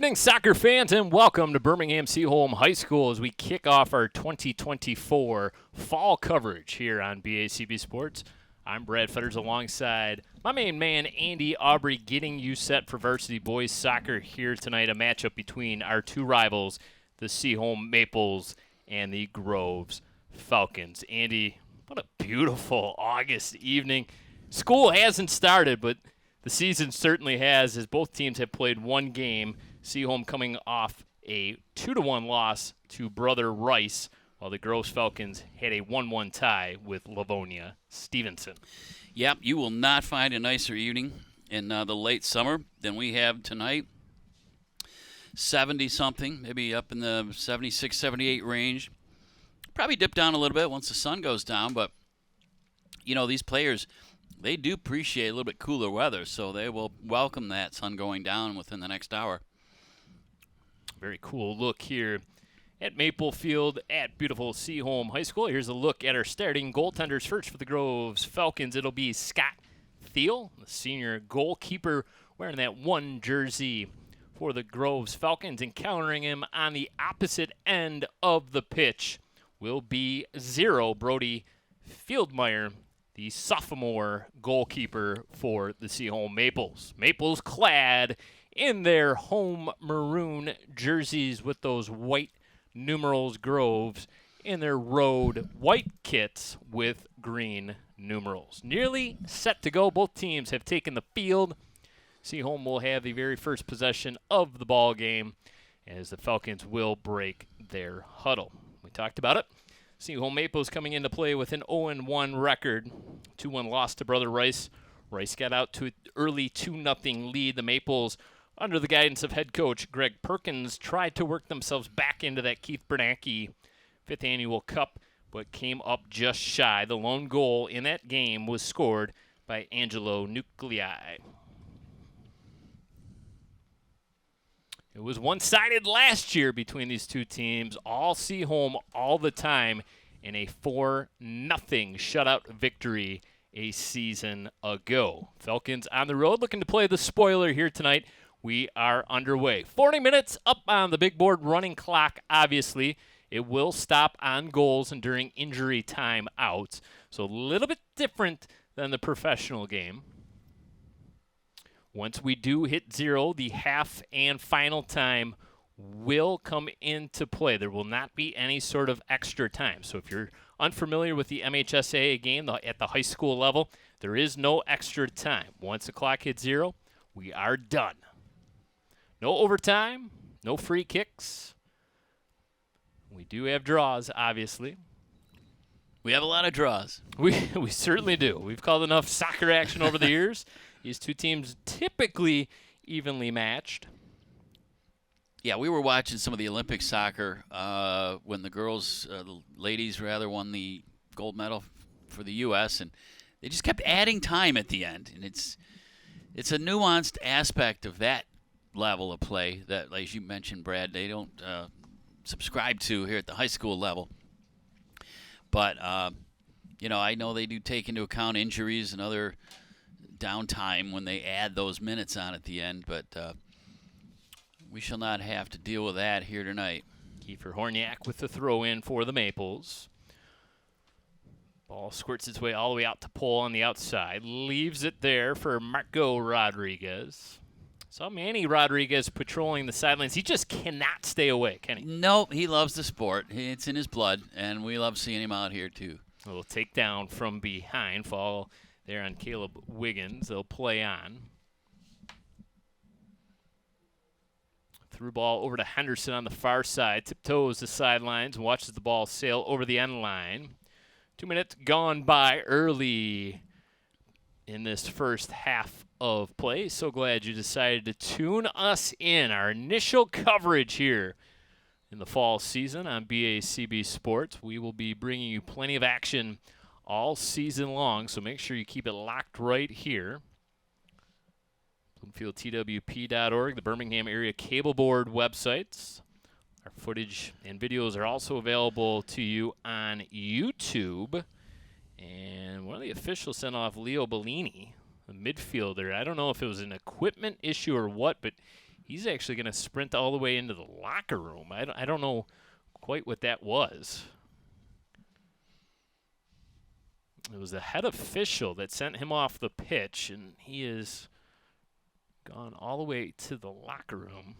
evening, soccer fans, and welcome to Birmingham Seaholm High School as we kick off our 2024 fall coverage here on BACB Sports. I'm Brad Fetters alongside my main man, Andy Aubrey, getting you set for varsity boys soccer here tonight, a matchup between our two rivals, the Seaholm Maples and the Groves Falcons. Andy, what a beautiful August evening. School hasn't started, but the season certainly has, as both teams have played one game. Seaholm coming off a 2-1 loss to Brother Rice, while the Groves Falcons had a 1-1 tie with Livonia Stevenson. Yep, you will not find a nicer evening in the late summer than we have tonight. 70-something, maybe up in the 76, 78 range. Probably dip down a little bit once the sun goes down, but, you know, these players, they do appreciate a little bit cooler weather, so they will welcome that sun going down within the next hour. Very cool look here at Maple Field at beautiful Seaholm High School. Here's a look at our starting goaltenders. First for the Groves Falcons, it'll be Scott Thiel, the senior goalkeeper, wearing that one jersey for the Groves Falcons. Encountering him on the opposite end of the pitch will be Brody Fieldmeyer, the sophomore goalkeeper for the Seaholm Maples. Maples clad in their home maroon jerseys with those white numerals, Groves in their road white kits with green numerals. Nearly set to go. Both teams have taken the field. Seaholm will have the very first possession of the ball game as the Falcons will break their huddle. We talked about it. Seaholm Maples coming into play with an 0-1 record. 2-1 loss to Brother Rice. Rice got out to an early 2-0 lead. The Maples, under the guidance of head coach Greg Perkins, tried to work themselves back into that Keith Bernanke 5th Annual Cup, but came up just shy. The lone goal in that game was scored by Angelo Nuclei. It was one-sided last year between these two teams, all Seaholm all the time, in a 4-0 shutout victory a season ago. Falcons on the road looking to play the spoiler here tonight. We are underway. 40 minutes up on the big board running clock, obviously. It will stop on goals and during injury time outs, so a little bit different than the professional game. Once we do hit 0, the half and final time will come into play. There will not be any sort of extra time. So if you're unfamiliar with the MHSAA game at the high school level, there is no extra time. Once the clock hits 0, we are done. No overtime, no free kicks. We do have draws, obviously. We have a lot of draws. We certainly do. We've called enough soccer action over the years. These two teams typically evenly matched. Yeah, we were watching some of the Olympic soccer when the girls, the ladies rather, won the gold medal for the U.S., and they just kept adding time at the end. And it's a nuanced aspect of that level of play that, as you mentioned, Brad, they don't subscribe to here at the high school level. But, I know they do take into account injuries and other downtime when they add those minutes on at the end, but we shall not have to deal with that here tonight. Kiefer Horniak with the throw-in for the Maples. Ball squirts its way all the way out to Pole on the outside. Leaves it there for Marco Rodriguez. Saw Manny Rodriguez patrolling the sidelines. He just cannot stay away, can he? No, he loves the sport. It's in his blood, and we love seeing him out here too. A little takedown from behind. Fall there on Caleb Wiggins. They'll play on. Through ball over to Henderson on the far side. Tiptoes the sidelines and watches the ball sail over the end line. 2 minutes gone by early in this first half of play. So glad you decided to tune us in. Our initial coverage here in the fall season on BACB Sports. We will be bringing you plenty of action all season long, so make sure you keep it locked right here. BloomfieldTWP.org, the Birmingham Area Cable Board websites. Our footage and videos are also available to you on YouTube. And one of the officials sent off Leo Bellini, a midfielder. I don't know if it was an equipment issue or what, but he's actually going to sprint all the way into the locker room. I don't know quite what that was. It was the head official that sent him off the pitch, and he is gone all the way to the locker room.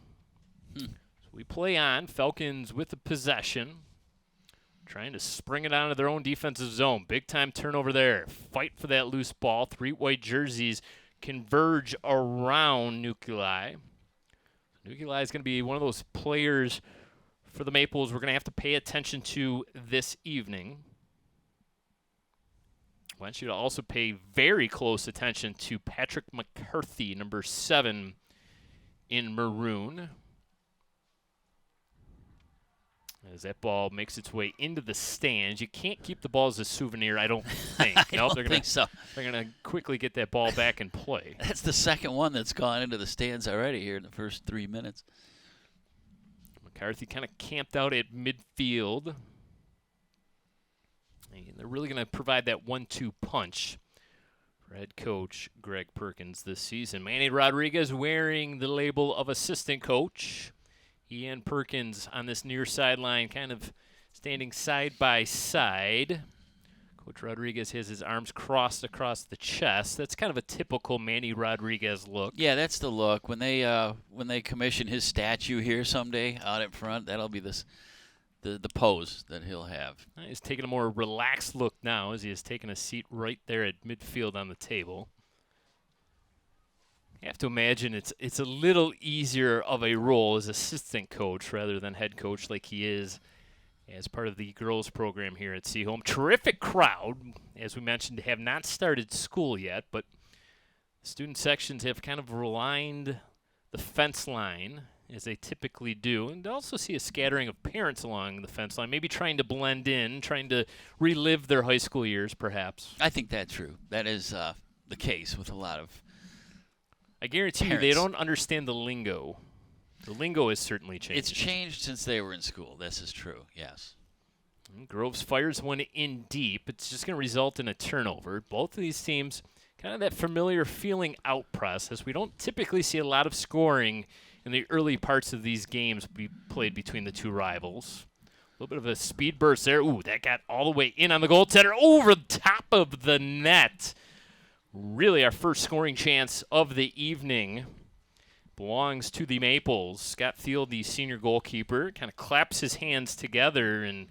So we play on. Falcons with the possession, trying to spring it onto their own defensive zone. Big-time turnover there. Fight for that loose ball. 3 white jerseys converge around Nuclei. Nuclei is going to be one of those players for the Maples we're going to have to pay attention to this evening. I want you to also pay very close attention to Patrick McCarthy, number 7 in maroon. As that ball makes its way into the stands. You can't keep the ball as a souvenir, I don't think. I don't think so. They're going to quickly get that ball back in play. That's the second one that's gone into the stands already here in the first 3 minutes. McCarthy kind of camped out at midfield. And they're really going to provide that 1-2 punch for head coach Greg Perkins this season. Manny Rodriguez wearing the label of assistant coach. He and Perkins on this near sideline kind of standing side by side. Coach Rodriguez has his arms crossed across the chest. That's kind of a typical Manny Rodriguez look. Yeah, that's the look. When they commission his statue here someday out in front, that'll be the pose that he'll have. He's taking a more relaxed look now as he has taken a seat right there at midfield on the table. You have to imagine it's a little easier of a role as assistant coach rather than head coach like he is as part of the girls program here at Seaholm. Terrific crowd. As we mentioned, have not started school yet, but student sections have kind of lined the fence line as they typically do, and also see a scattering of parents along the fence line, maybe trying to blend in, trying to relive their high school years, perhaps. I think that's true. That is the case with a lot of I guarantee parents. you they don't understand the lingo. The lingo has certainly changed. It's changed since they were in school. This is true, yes. Groves fires one in deep. It's just going to result in a turnover. Both of these teams, kind of that familiar feeling out press, as we don't typically see a lot of scoring in the early parts of these games be played between the two rivals. A little bit of a speed burst there. Ooh, that got all the way in on the goaltender over the top of the net. Really our first scoring chance of the evening belongs to the Maples. Scott Field, the senior goalkeeper, kind of claps his hands together, and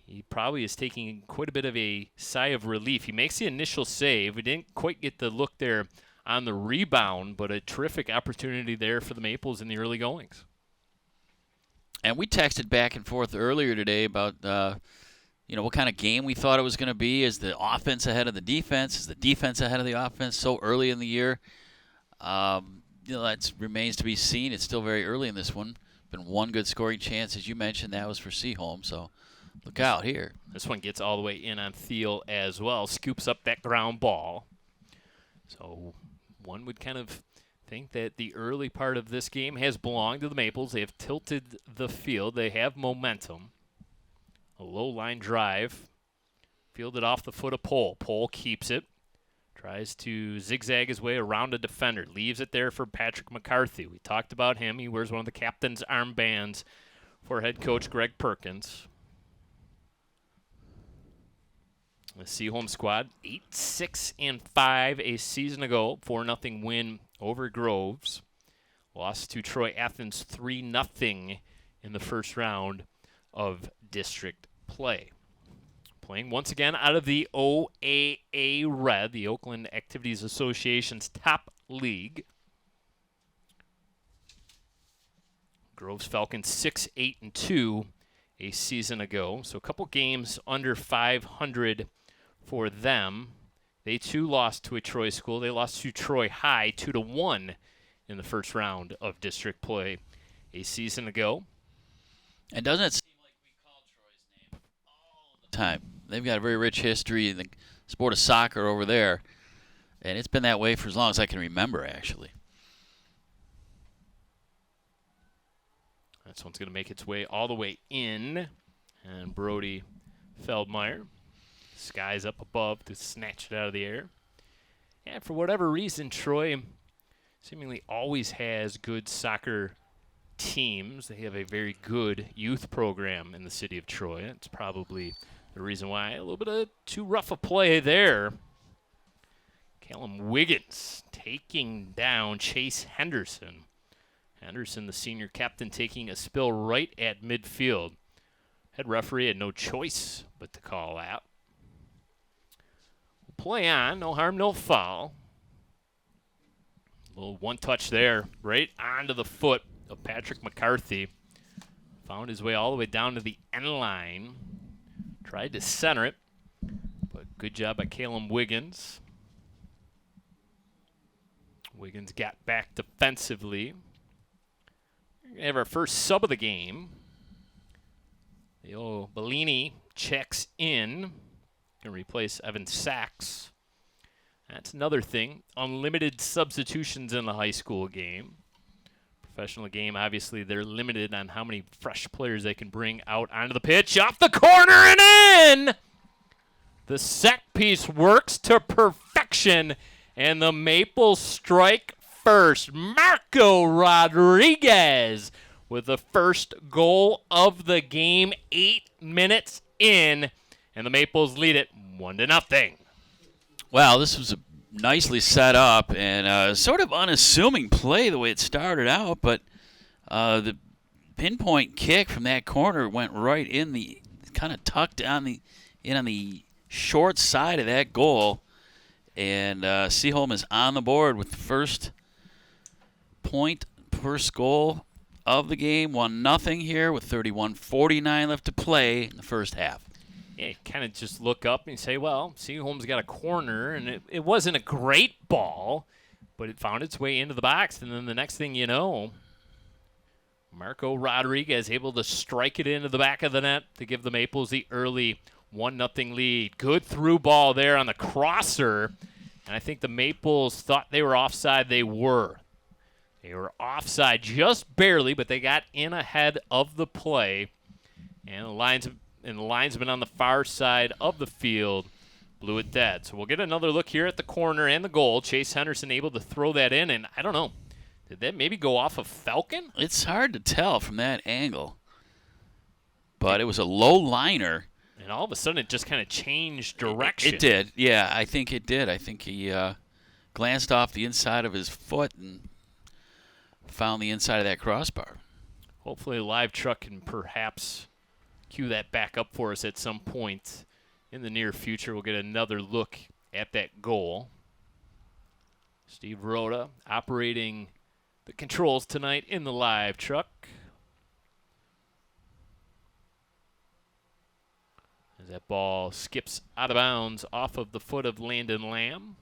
he probably is taking quite a bit of a sigh of relief. He makes the initial save. We didn't quite get the look there on the rebound, but a terrific opportunity there for the Maples in the early goings. And we texted back and forth earlier today about what kind of game we thought it was going to be. Is the offense ahead of the defense? Is the defense ahead of the offense so early in the year? That remains to be seen. It's still very early in this one. Been one good scoring chance, as you mentioned. That was for Seaholm, so look out here. This one gets all the way in on Thiel as well. Scoops up that ground ball. So one would kind of think that the early part of this game has belonged to the Maples. They have tilted the field. They have momentum. A low line drive. Fielded off the foot of Pole. Pole keeps it. Tries to zigzag his way around a defender. Leaves it there for Patrick McCarthy. We talked about him. He wears one of the captain's armbands for head coach Greg Perkins. The Seaholm squad, 8-6-5 a season ago, 4-0 win over Groves. Lost to Troy Athens 3-0 in the first round of district play. Playing once again out of the OAA Red, the Oakland Activities Association's top league. Groves Falcons 6-8-2 a season ago. So a couple games under 500 for them. They too lost to a Troy school. They lost to Troy High 2-1 in the first round of district play a season ago. And doesn't it seem like we call Troy's name all the time? They've got a very rich history in the sport of soccer over there, and it's been that way for as long as I can remember, actually. This one's going to make its way all the way in, and Brody Feldmeyer skies up above to snatch it out of the air. And for whatever reason, Troy seemingly always has good soccer teams. They have a very good youth program in the city of Troy. It's probably the reason why a little bit of too rough a play there. Callum Wiggins taking down Chase Henderson. Henderson, the senior captain, taking a spill right at midfield. Head referee had no choice but to call out. Play on, no harm, no foul. A little one touch there, right onto the foot of Patrick McCarthy. Found his way all the way down to the end line. Tried to center it, but good job by Callum Wiggins. Wiggins got back defensively. We're going to have our first sub of the game. Leo Bellini checks in. Going to replace Evan Sachs. That's another thing. Unlimited substitutions in the high school game. Professional game, obviously, they're limited on how many fresh players they can bring out onto the pitch. Off the corner and in! The set piece works to perfection. And the Maples strike first. Marco Rodriguez with the first goal of the game, 8 minutes in. And the Maples lead it 1-0. Well, this was a nicely set up and sort of unassuming play the way it started out, but the pinpoint kick from that corner went right in the, kind of tucked on the short side of that goal. And Seaholm is on the board with the first point, first goal of the game. 1-0 here with 31:49 left to play in the first half. Yeah, you kind of just look up and say, well, Seaholm's got a corner, and it wasn't a great ball, but it found its way into the box. And then the next thing you know, Marco Rodriguez able to strike it into the back of the net to give the Maples the early 1-0 lead. Good through ball there on the crosser. And I think the Maples thought they were offside. They were. They were offside just barely, but they got in ahead of the play. And the linesman on the far side of the field blew it dead. So we'll get another look here at the corner and the goal. Chase Henderson able to throw that in, and I don't know. Did that maybe go off of Falcon? It's hard to tell from that angle. But it was a low liner. And all of a sudden it just kind of changed direction. It did. Yeah, I think it did. I think he glanced off the inside of his foot and found the inside of that crossbar. Hopefully a live truck can perhaps cue that back up for us at some point in the near future. We'll get another look at that goal. Steve Rhoda operating the controls tonight in the live truck. As that ball skips out of bounds off of the foot of Landon Lamb.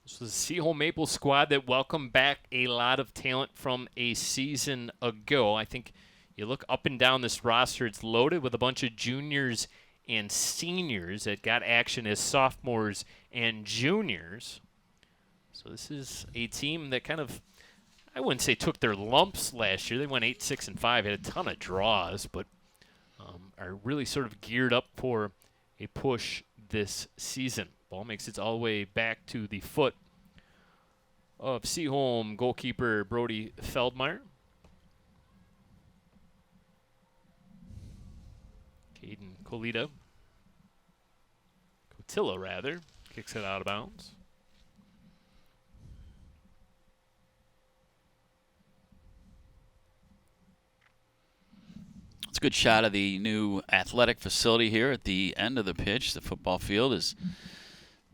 This was the Seaholm Maples squad that welcomed back a lot of talent from a season ago. I think you look up and down this roster, it's loaded with a bunch of juniors and seniors that got action as sophomores and juniors. So this is a team that kind of, I wouldn't say took their lumps last year. They went 8-6-5, had a ton of draws, but are really sort of geared up for a push this season. Ball makes its all the way back to the foot of Seaholm goalkeeper Brody Feldmeyer. Caden Cotilla rather, kicks it out of bounds. It's a good shot of the new athletic facility here at the end of the pitch. The football field has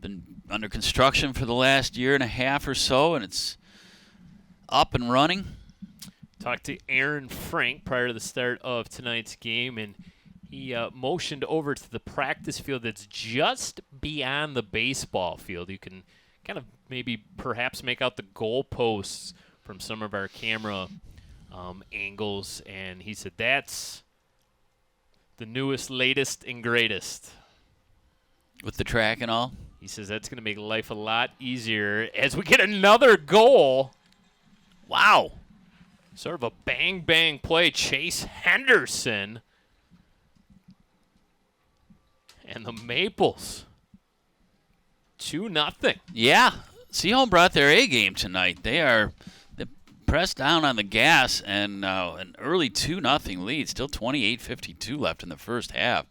been under construction for the last year and a half or so, and it's up and running. Talked to Aaron Frank prior to the start of tonight's game, and he motioned over to the practice field that's just beyond the baseball field. You can kind of maybe perhaps make out the goalposts from some of our camera angles, and he said that's the newest, latest, and greatest. With the track and all? He says that's going to make life a lot easier as we get another goal. Wow. Sort of a bang-bang play. Chase Henderson And the Maples, 2-0. Yeah, Seaholm brought their A game tonight. They pressed down on the gas and an early 2-0 lead. Still 28:52 left in the first half,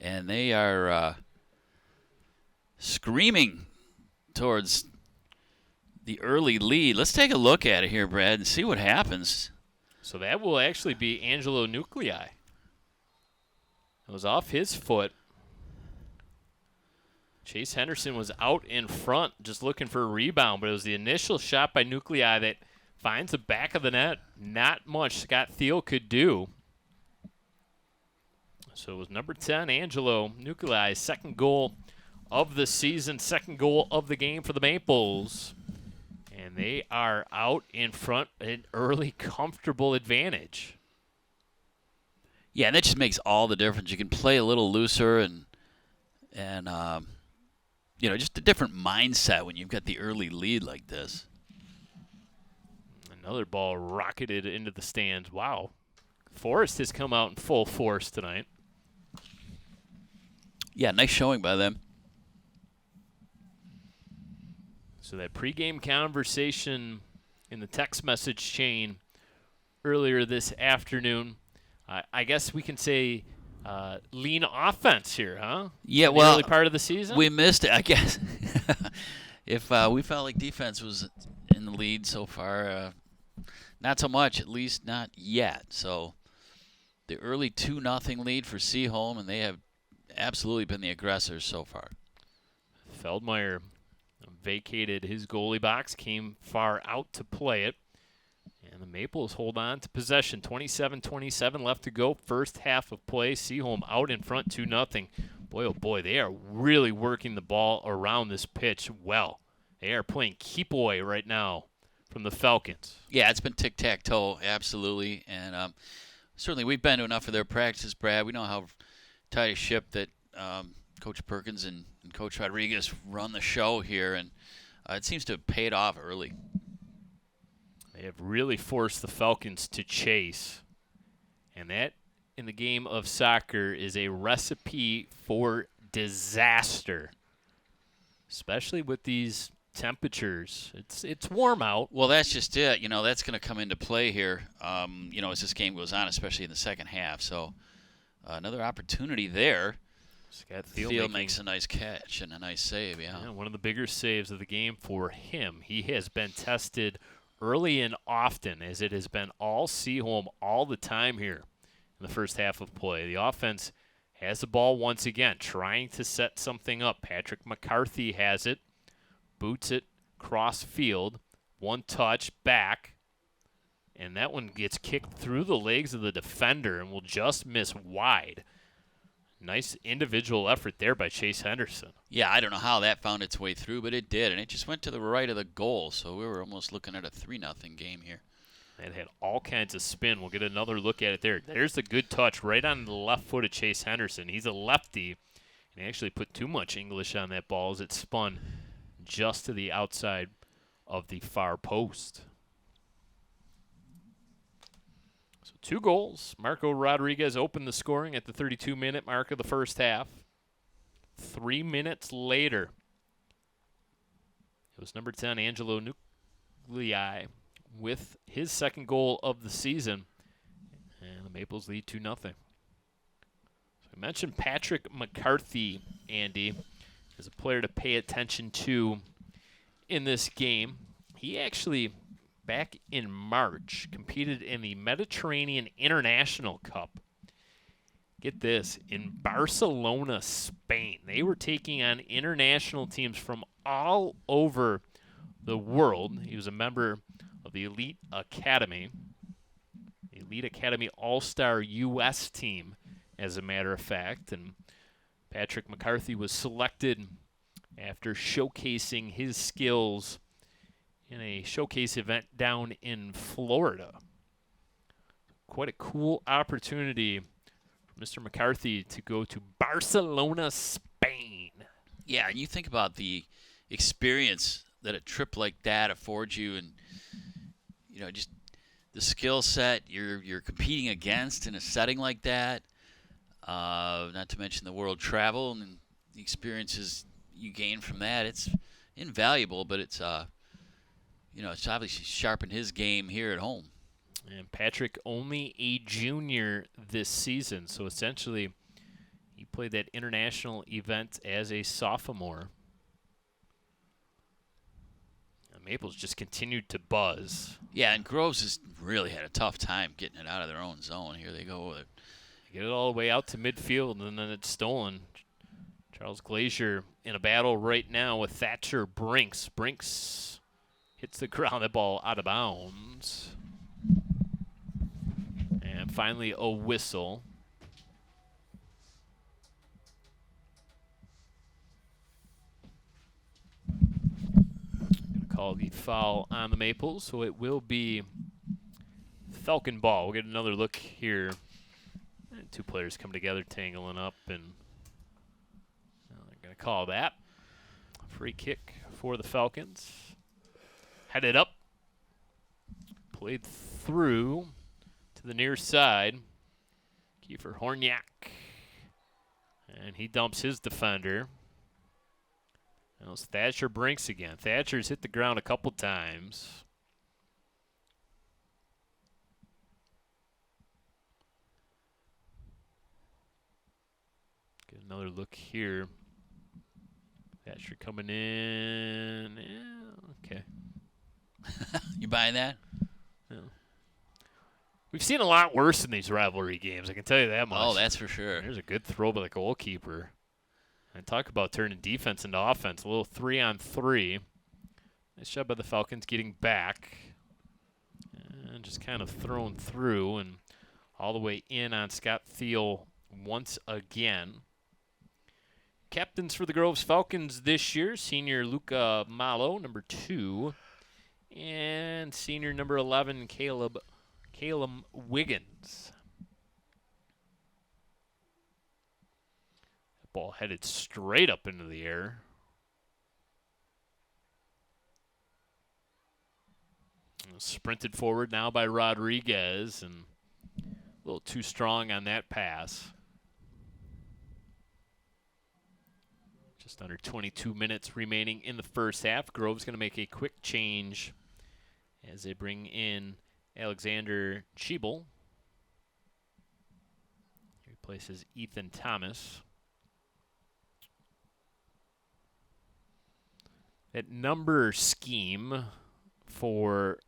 and they are screaming towards the early lead. Let's take a look at it here, Brad, and see what happens. So that will actually be Angelo Nuclei. It was off his foot. Chase Henderson was out in front just looking for a rebound, but it was the initial shot by Nuclei that finds the back of the net. Not much Scott Thiel could do. So it was number 10, Angelo Nuclei, second goal of the season, second goal of the game for the Maples. And they are out in front, an early comfortable advantage. Yeah, and that just makes all the difference. You can play a little looser and just a different mindset when you've got the early lead like this. Another ball rocketed into the stands. Wow. Forest has come out in full force tonight. Yeah, nice showing by them. So that pregame conversation in the text message chain earlier this afternoon, I guess we can say lean offense here, huh? Yeah, in the early part of the season? We missed it, I guess. If we felt like defense was in the lead so far, not so much, at least not yet. So the early 2-0 lead for Seaholm, and they have absolutely been the aggressors so far. Feldmeyer vacated his goalie box, came far out to play it. And the Maples hold on to possession. 27-27 left to go. First half of play. Seaholm out in front 2-0. Boy, oh boy, they are really working the ball around this pitch well. They are playing keep away right now from the Falcons. Yeah, it's been tic-tac-toe, absolutely. And certainly we've been to enough of their practices, Brad. We know how tight a ship that Coach Perkins and Coach Rodriguez run the show here, and it seems to have paid off early. They have really forced the Falcons to chase. And that, in the game of soccer, is a recipe for disaster, especially with these temperatures. It's warm out. Well, that's just it. That's going to come into play here, as this game goes on, especially in the second half. So another opportunity there. Scott Thiel makes a nice catch and a nice save, yeah. One of the bigger saves of the game for him. He has been tested early and often, as it has been all Seaholm all the time here in the first half of play. The offense has the ball once again, trying to set something up. Patrick McCarthy has it, boots it cross field, one touch back, and that one gets kicked through the legs of the defender and will just miss wide. Nice individual effort there by Chase Henderson. Yeah, I don't know how that found its way through, but it did, and it just went to the right of the goal, so we were almost looking at a 3-0 game here. It had all kinds of spin. We'll get another look at it there. There's a good touch right on the left foot of Chase Henderson. He's a lefty, and he actually put too much English on that ball as it spun just to the outside of the far post. So 2 goals. Marco Rodriguez opened the scoring at the 32-minute mark of the first half. 3 minutes later, it was number 10, Angelo Nuclei, with his second goal of the season. And the Maples lead 2-0. So I mentioned Patrick McCarthy, Andy, as a player to pay attention to in this game. He actually, back in March, competed in the Mediterranean International Cup. Get this, in Barcelona, Spain. They were taking on international teams from all over the world. He was a member of the Elite Academy, the Elite Academy All-Star U.S. team, as a matter of fact. And Patrick McCarthy was selected after showcasing his skills in a showcase event down in Florida. Quite a cool opportunity for Mr. McCarthy to go to Barcelona, Spain. Yeah, and you think about the experience that a trip like that affords you, and just the skill set you're competing against in a setting like that. Not to mention the world travel and the experiences you gain from that. It's invaluable, but it's it's obviously sharpened his game here at home. And Patrick only a junior this season, so essentially he played that international event as a sophomore. And Maples just continued to buzz. Yeah, and Groves has really had a tough time getting it out of their own zone. Here they go with it. Get it all the way out to midfield, and then it's stolen. Charles Glazier in a battle right now with Thatcher Brinks. Brinks hits the ground, that ball out of bounds. And finally a whistle. Going to call the foul on the Maples, so it will be Falcon ball. We'll get another look here. And two players come together, tangling up, and they're going to call that. Free kick for the Falcons. Headed up. Played through to the near side. Kiefer Horniak. And he dumps his defender. Now it's Thatcher Brinks again. Thatcher's hit the ground a couple times. Get another look here. Thatcher coming in. Yeah, okay. You buying that? Yeah. We've seen a lot worse in these rivalry games, I can tell you that much. Oh, that's for sure. There's a good throw by the goalkeeper. And talk about turning defense into offense. A little 3-on-3. Nice job by the Falcons getting back. And just kind of thrown through and all the way in on Scott Thiel once again. Captains for the Groves Falcons this year, senior Luca Malo, number 2. And senior number 11, Caleb Wiggins. That ball headed straight up into the air. Sprinted forward now by Rodriguez, and a little too strong on that pass. Just under 22 minutes remaining in the first half. Grove's going to make a quick change as they bring in Alexander Cheeble. He replaces Ethan Thomas. That number scheme for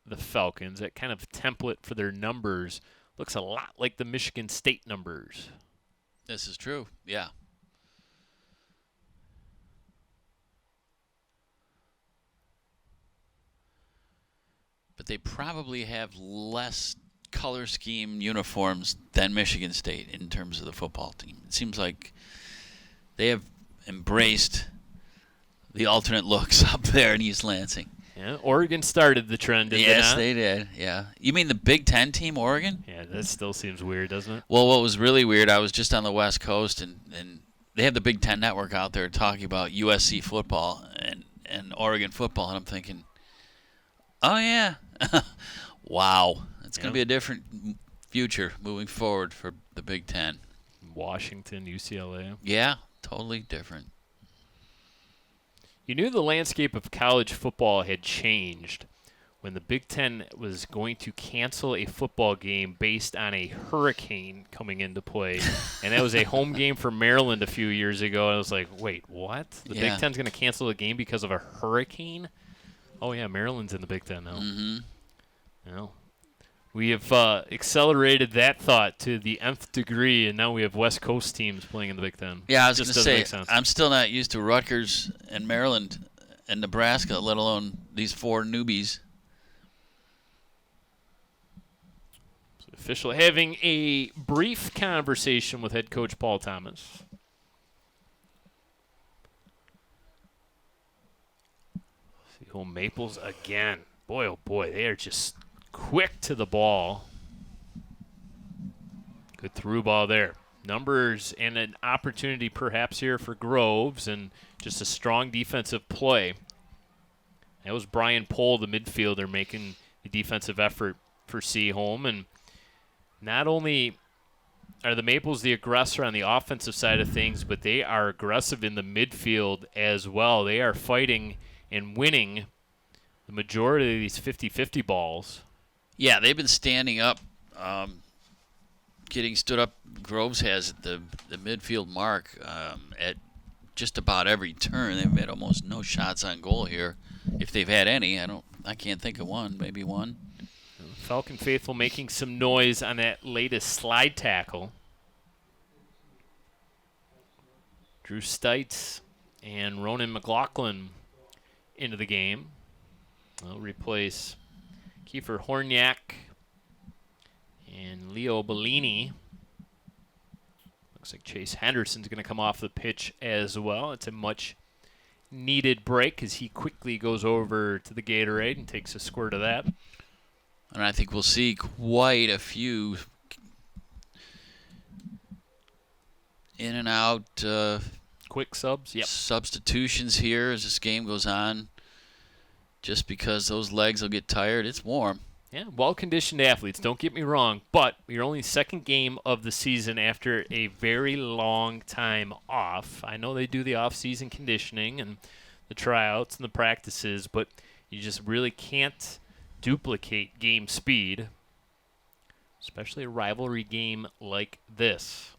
the Falcons, that kind of template for their numbers, looks a lot like the Michigan State numbers. This is true, yeah. But they probably have less color scheme uniforms than Michigan State in terms of the football team. It seems like they have embraced the alternate looks up there in East Lansing. Yeah, Oregon started the trend, did yes, they not? did, yeah. You mean the Big Ten team, Oregon? Yeah, that still seems weird, doesn't it? Well, what was really weird, I was just on the West Coast, and they have the Big Ten Network out there talking about USC football and Oregon football, and I'm thinking, oh, yeah. Wow. It's going to be a different future moving forward for the Big Ten. Washington, UCLA. Yeah, totally different. You knew the landscape of college football had changed when the Big Ten was going to cancel a football game based on a hurricane coming into play. And that was a home game for Maryland a few years ago. I was like, wait, what? The Big Ten's going to cancel a game because of a hurricane? Oh, yeah, Maryland's in the Big Ten now. Mm-hmm. Well, we have accelerated that thought to the nth degree, and now we have West Coast teams playing in the Big Ten. Yeah, I was going to say, I'm still not used to Rutgers and Maryland and Nebraska, let alone these 4 newbies. So official having a brief conversation with head coach Paul Thomas. Seaholm Maples again. Boy, oh boy, they are just quick to the ball. Good through ball there. Numbers and an opportunity perhaps here for Groves, and just a strong defensive play. That was Brian Pohl, the midfielder, making the defensive effort for Seaholm. And not only are the Maples the aggressor on the offensive side of things, but they are aggressive in the midfield as well. They are fighting and winning the majority of these 50-50 balls. Yeah, they've been standing up, getting stood up. Groves has at the midfield mark at just about every turn. They've had almost no shots on goal here, if they've had any. I can't think of one. Maybe one. Falcon faithful making some noise on that latest slide tackle. Drew Stites and Ronan McLaughlin into the game. They'll replace Kiefer Horniak and Leo Bellini. Looks like Chase Henderson's going to come off the pitch as well. It's a much needed break as he quickly goes over to the Gatorade and takes a squirt of that. And I think we'll see quite a few in and out quick subs, substitutions here as this game goes on. Just because those legs will get tired. It's warm. Yeah, well-conditioned athletes, don't get me wrong, but your only second game of the season after a very long time off. I know they do the off-season conditioning and the tryouts and the practices, but you just really can't duplicate game speed, especially a rivalry game like this.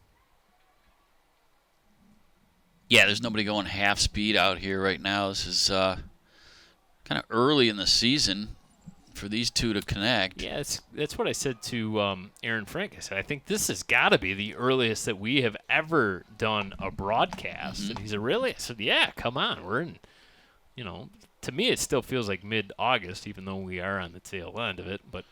Yeah, there's nobody going half speed out here right now. This is kind of early in the season for these two to connect. Yeah, that's what I said to Aaron Frank. I said, I think this has got to be the earliest that we have ever done a broadcast. Mm-hmm. And he said, really? I said, yeah, come on. We're in, to me it still feels like mid-August, even though we are on the tail end of it. But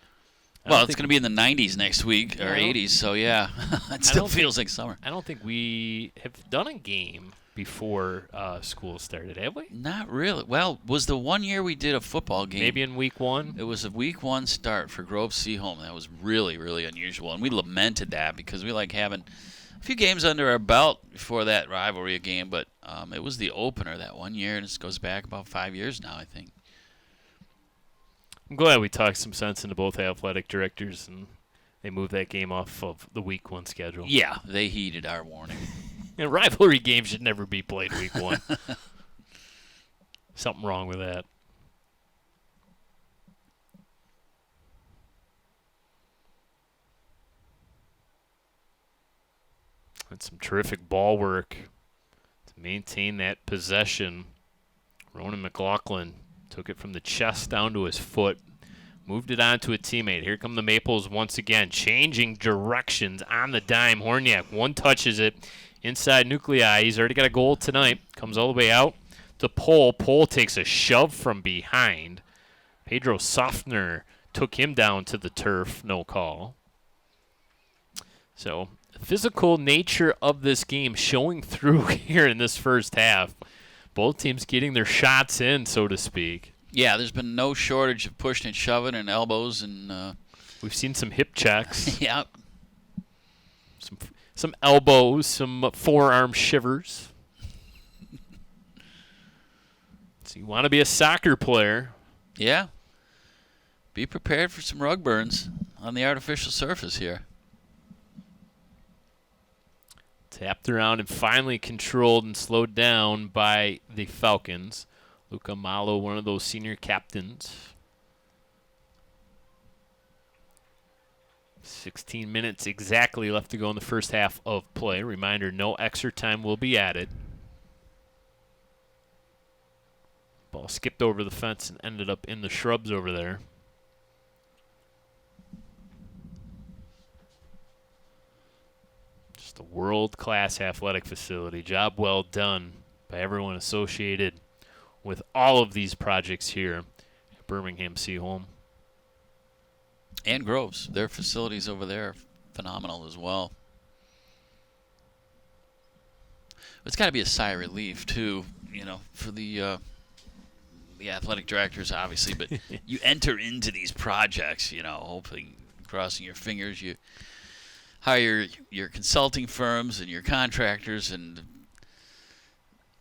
well, it's going to be in the 90s next week, or 80s, so yeah, it still feels like summer. I don't think we have done a game before school started, have we? Not really. Well, was the one year we did a football game? Maybe in week one? It was a week one start for Groves Seaholm. That was really, really unusual, and we lamented that because we like having a few games under our belt before that rivalry game, but it was the opener that one year, and this goes back about 5 years now, I think. I'm glad we talked some sense into both athletic directors, and they moved that game off of the week one schedule. Yeah, they heeded our warning. And rivalry games should never be played week one. Something wrong with that. And some terrific ball work to maintain that possession. Ronan McLaughlin took it from the chest down to his foot. Moved it on to a teammate. Here come the Maples once again, changing directions on the dime. Horniak one touches it inside Nuclei. He's already got a goal tonight. Comes all the way out to Pole. Pole takes a shove from behind. Pedro Softner took him down to the turf. No call. So, the physical nature of this game showing through here in this first half. Both teams getting their shots in, so to speak. Yeah, there's been no shortage of pushing and shoving and elbows, and we've seen some hip checks. Yeah, some elbows, some forearm shivers. So you want to be a soccer player. Yeah. Be prepared for some rug burns on the artificial surface here. Tapped around and finally controlled and slowed down by the Falcons. Luca Malo, one of those senior captains. 16 minutes exactly left to go in the first half of play. Reminder, no extra time will be added. Ball skipped over the fence and ended up in the shrubs over there. Just a world-class athletic facility. Job well done by everyone associated with all of these projects here at Birmingham Seaholm. And Groves. Their facilities over there are phenomenal as well. It's got to be a sigh of relief, too, for the athletic directors, obviously. But you enter into these projects, hopefully crossing your fingers. You hire your consulting firms and your contractors, and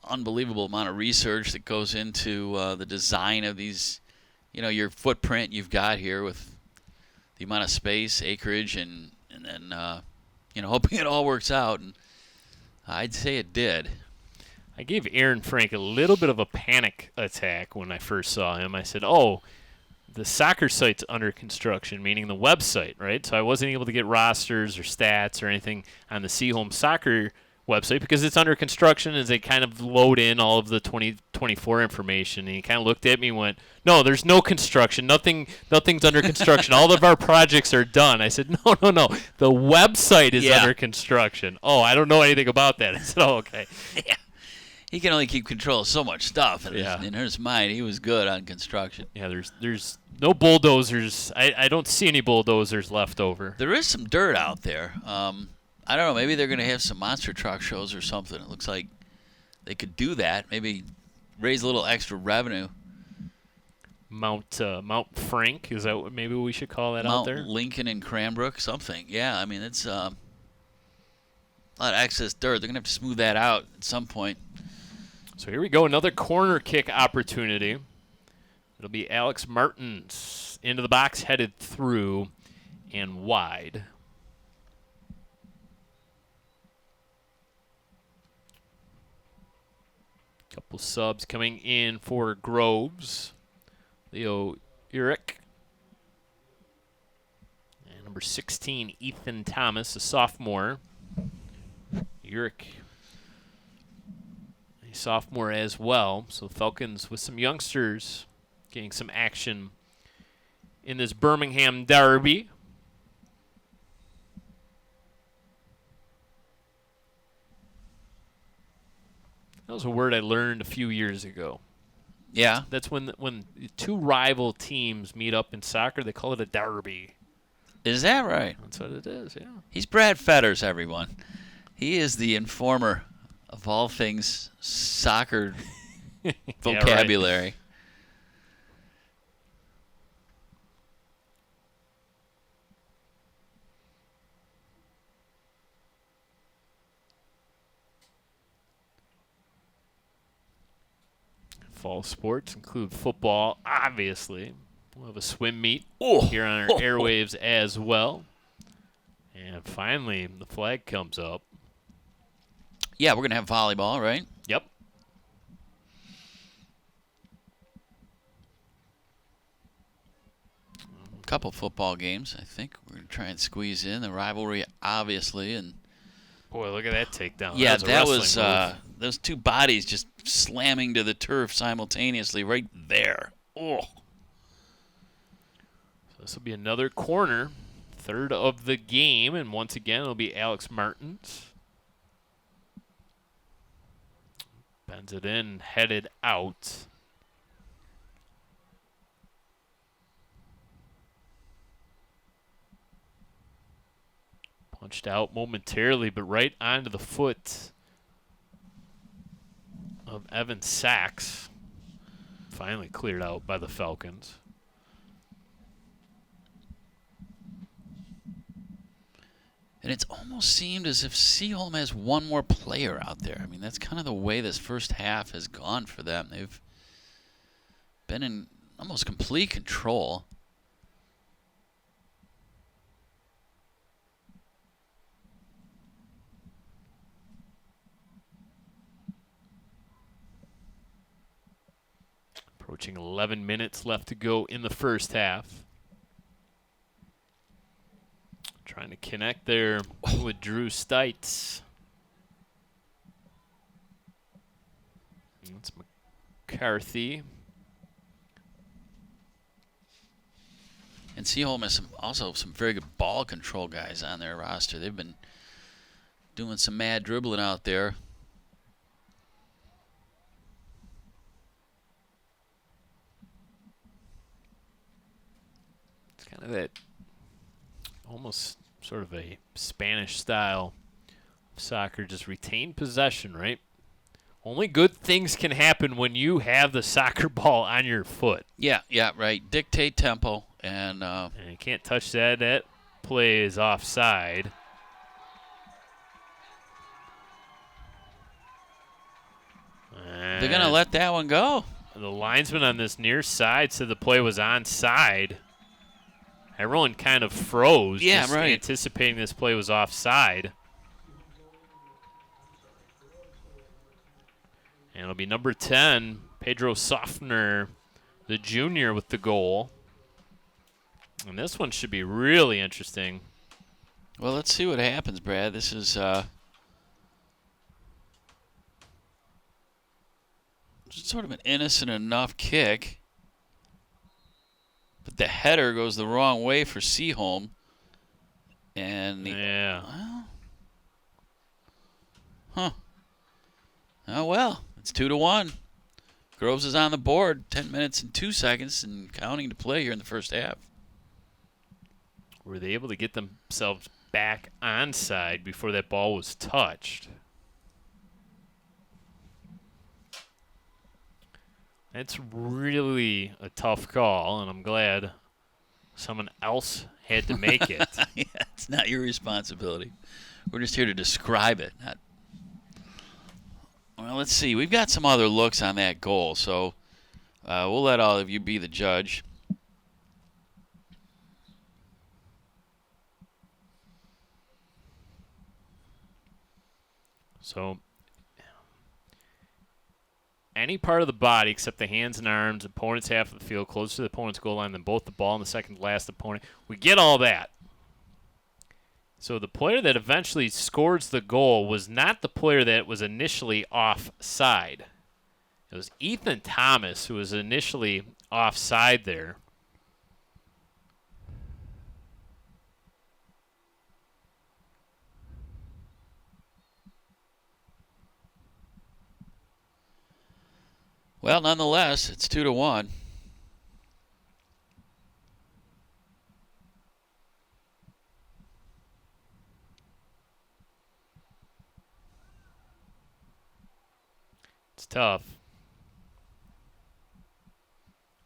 unbelievable amount of research that goes into the design of these, your footprint you've got here with the amount of space, acreage, and then hoping it all works out. And I'd say it did. I gave Aaron Frank a little bit of a panic attack when I first saw him. I said, oh, the soccer site's under construction, meaning the website, right? So I wasn't able to get rosters or stats or anything on the Seaholm soccer website because it's under construction as they kind of load in all of the 2024 information. And he kind of looked at me and went, no, there's no construction. Nothing's under construction. All of our projects are done. I said, no. The website is under construction. Oh, I don't know anything about that. I said, oh, okay. Yeah. He can only keep control of so much stuff. In his mind, he was good on construction. Yeah, there's no bulldozers. I don't see any bulldozers left over. There is some dirt out there. I don't know. Maybe they're going to have some monster truck shows or something. It looks like they could do that. Maybe raise a little extra revenue. Mount Frank, is that what maybe we should call that out there? Mount Lincoln and Cranbrook, something. Yeah, I mean, it's a lot of excess dirt. They're going to have to smooth that out at some point. So here we go, another corner kick opportunity. It'll be Alex Martins into the box, headed through and wide. Couple subs coming in for Groves. Leo Urich. And number 16, Ethan Thomas, a sophomore. Urich, a sophomore as well. So Falcons with some youngsters getting some action in this Birmingham derby. That was a word I learned a few years ago. Yeah. That's when two rival teams meet up in soccer, they call it a derby. Is that right? That's what it is, yeah. He's Brad Fetters, everyone. He is the informer of all things soccer vocabulary. Right. Fall sports include football, obviously. We'll have a swim meet here on our airwaves as well. And finally, the flag comes up. Yeah, we're going to have volleyball, right? Yep. A couple football games, I think. We're going to try and squeeze in the rivalry, obviously. And boy, look at that takedown. Yeah, that was those two bodies just slamming to the turf simultaneously right there. Oh. So this will be another corner, third of the game, and once again it'll be Alex Martins. Bends it in, headed out. Punched out momentarily, but right onto the foot of Evan Sachs. Finally cleared out by the Falcons. And it's almost seemed as if Seaholm has one more player out there. I mean, that's kind of the way this first half has gone for them. They've been in almost complete control. Approaching 11 minutes left to go in the first half. Trying to connect there with Drew Stites. That's McCarthy. And Seaholm has also some very good ball control guys on their roster. They've been doing some mad dribbling out there. It's kind of that almost sort of a Spanish style of soccer, just retain possession, right? Only good things can happen when you have the soccer ball on your foot. Yeah, right. Dictate tempo. And you can't touch that. That play is offside. They're going to let that one go. The linesman on this near side said the play was onside. Everyone kind of froze, Yeah, just right. anticipating this play was offside. And it'll be number 10, Pedro Softner, the junior, with the goal. And this one should be really interesting. Well, let's see what happens, Brad. This is sort of an innocent enough kick. But the header goes the wrong way for Seaholm. And Yeah. Oh, well, it's 2-1. Groves is on the board, 10 minutes and 2 seconds and counting to play here in the first half. Were they able to get themselves back onside before that ball was touched? It's really a tough call, and I'm glad someone else had to make it. Yeah, it's not your responsibility. We're just here to describe it. Well, let's see. We've got some other looks on that goal, so we'll let all of you be the judge. So any part of the body except the hands and arms, opponent's half of the field, closer to the opponent's goal line than both the ball and the second to last opponent. We get all that. So the player that eventually scores the goal was not the player that was initially offside. It was Ethan Thomas who was initially offside there. Well, nonetheless, it's 2-1. It's tough.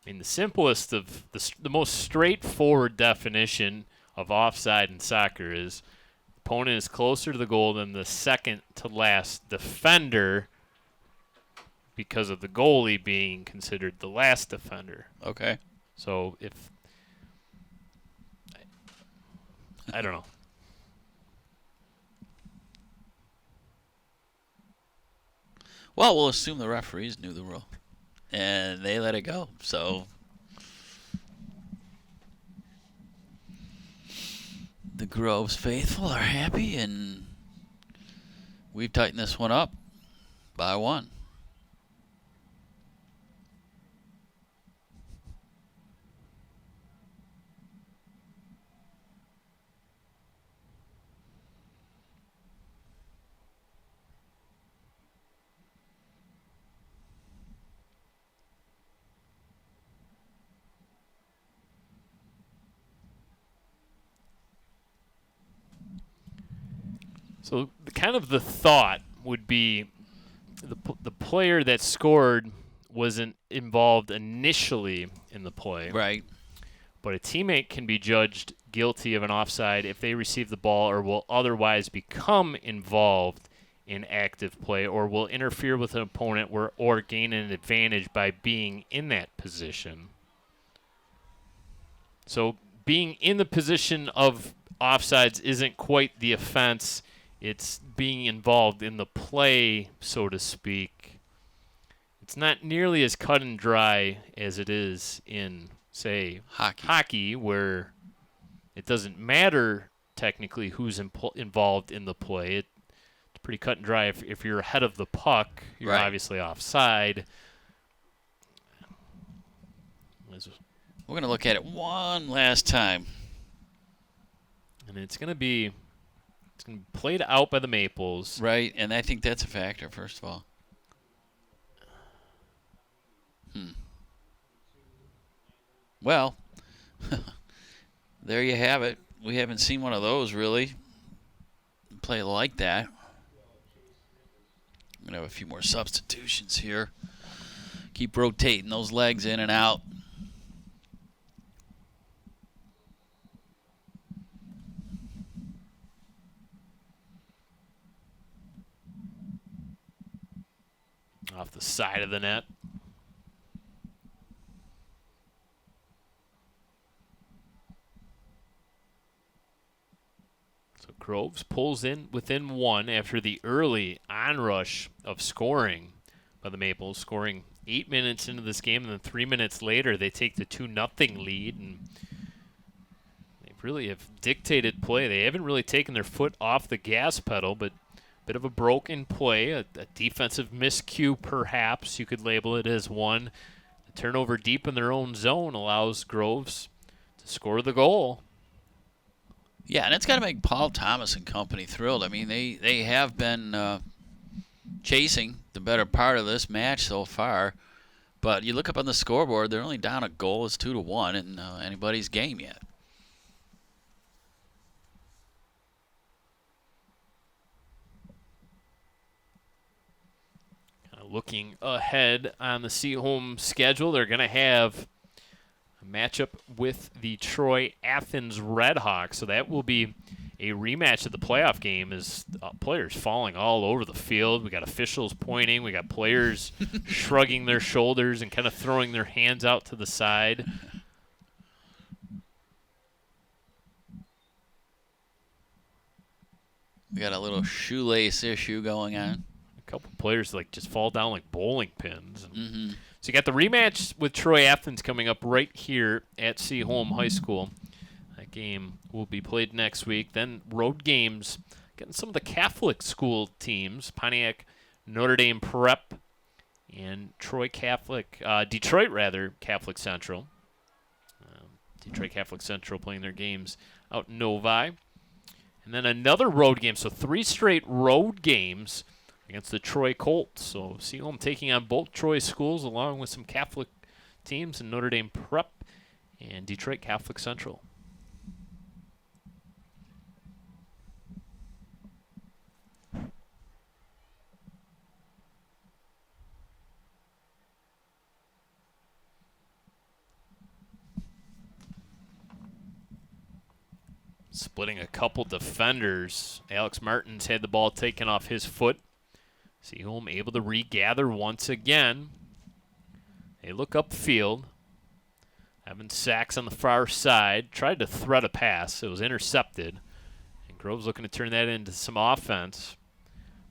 I mean, the simplest of the most straightforward definition of offside in soccer is opponent is closer to the goal than the second to last defender because of the goalie being considered the last defender. Okay. So if I don't know. Well, we'll assume the referees knew the rule, and they let it go. So the Groves faithful are happy, and we've tightened this one up by 1. So kind of the thought would be the player that scored wasn't involved initially in the play. Right. But a teammate can be judged guilty of an offside if they receive the ball or will otherwise become involved in active play or will interfere with an opponent or gain an advantage by being in that position. So being in the position of offsides isn't quite the offense. It's being involved in the play, so to speak. It's not nearly as cut and dry as it is in, say, hockey where it doesn't matter technically who's involved in the play. It's pretty cut and dry. If you're ahead of the puck, you're obviously offside. We're going to look at it one last time. And it's going to be played out by the Maples. Right, and I think that's a factor, first of all. Well, there you have it. We haven't seen one of those, really, play like that. I'm going to have a few more substitutions here. Keep rotating those legs in and out. Off the side of the net. So Groves pulls in within one after the early onrush of scoring by the Maples, scoring 8 minutes into this game, and then 3 minutes later they take the 2-0 lead, and they really have dictated play. They haven't really taken their foot off the gas pedal, but a bit of a broken play, a defensive miscue perhaps you could label it as one. The turnover deep in their own zone allows Groves to score the goal. Yeah, and it's got to make Paul Thomas and company thrilled. I mean, they have been chasing the better part of this match so far, but you look up on the scoreboard, they're only down a goal. It's 2-1 in anybody's game yet. Looking ahead on the Seaholm schedule, they're going to have a matchup with the Troy Athens Redhawks, so that will be a rematch of the playoff game as players falling all over the field. We got officials pointing, we got players shrugging their shoulders and kind of throwing their hands out to the side. We got a little shoelace issue going on. A couple players just fall down like bowling pins. So you got the rematch with Troy Athens coming up right here at Seaholm High School. That game will be played next week. Then road games, getting some of the Catholic school teams, Pontiac, Notre Dame Prep, and Detroit Catholic Central. Detroit Catholic Central playing their games out in Novi. And then another road game, so 3 straight road games against the Troy Colts. So Seaholm taking on both Troy schools along with some Catholic teams in Notre Dame Prep and Detroit Catholic Central. Splitting a couple defenders. Alex Martins had the ball taken off his foot. Seaholm able to regather once again. They look upfield. Evan Sachs on the far side. Tried to thread a pass. It was intercepted. And Groves looking to turn that into some offense.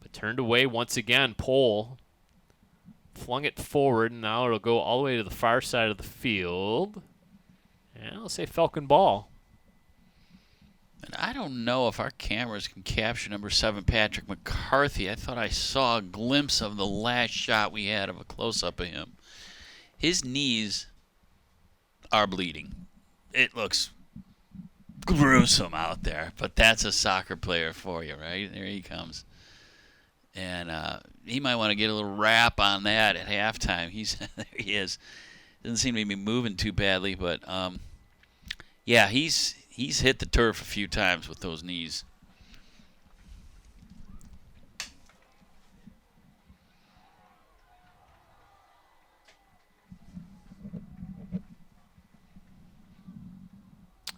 But turned away once again. Pohl flung it forward. And now it'll go all the way to the far side of the field. And I'll say Falcon ball. And I don't know if our cameras can capture number 7, Patrick McCarthy. I thought I saw a glimpse of the last shot we had of a close-up of him. His knees are bleeding. It looks gruesome out there, but that's a soccer player for you, right? There he comes. And he might want to get a little rap on that at halftime. There he is. Doesn't seem to be moving too badly, but yeah, he's hit the turf a few times with those knees.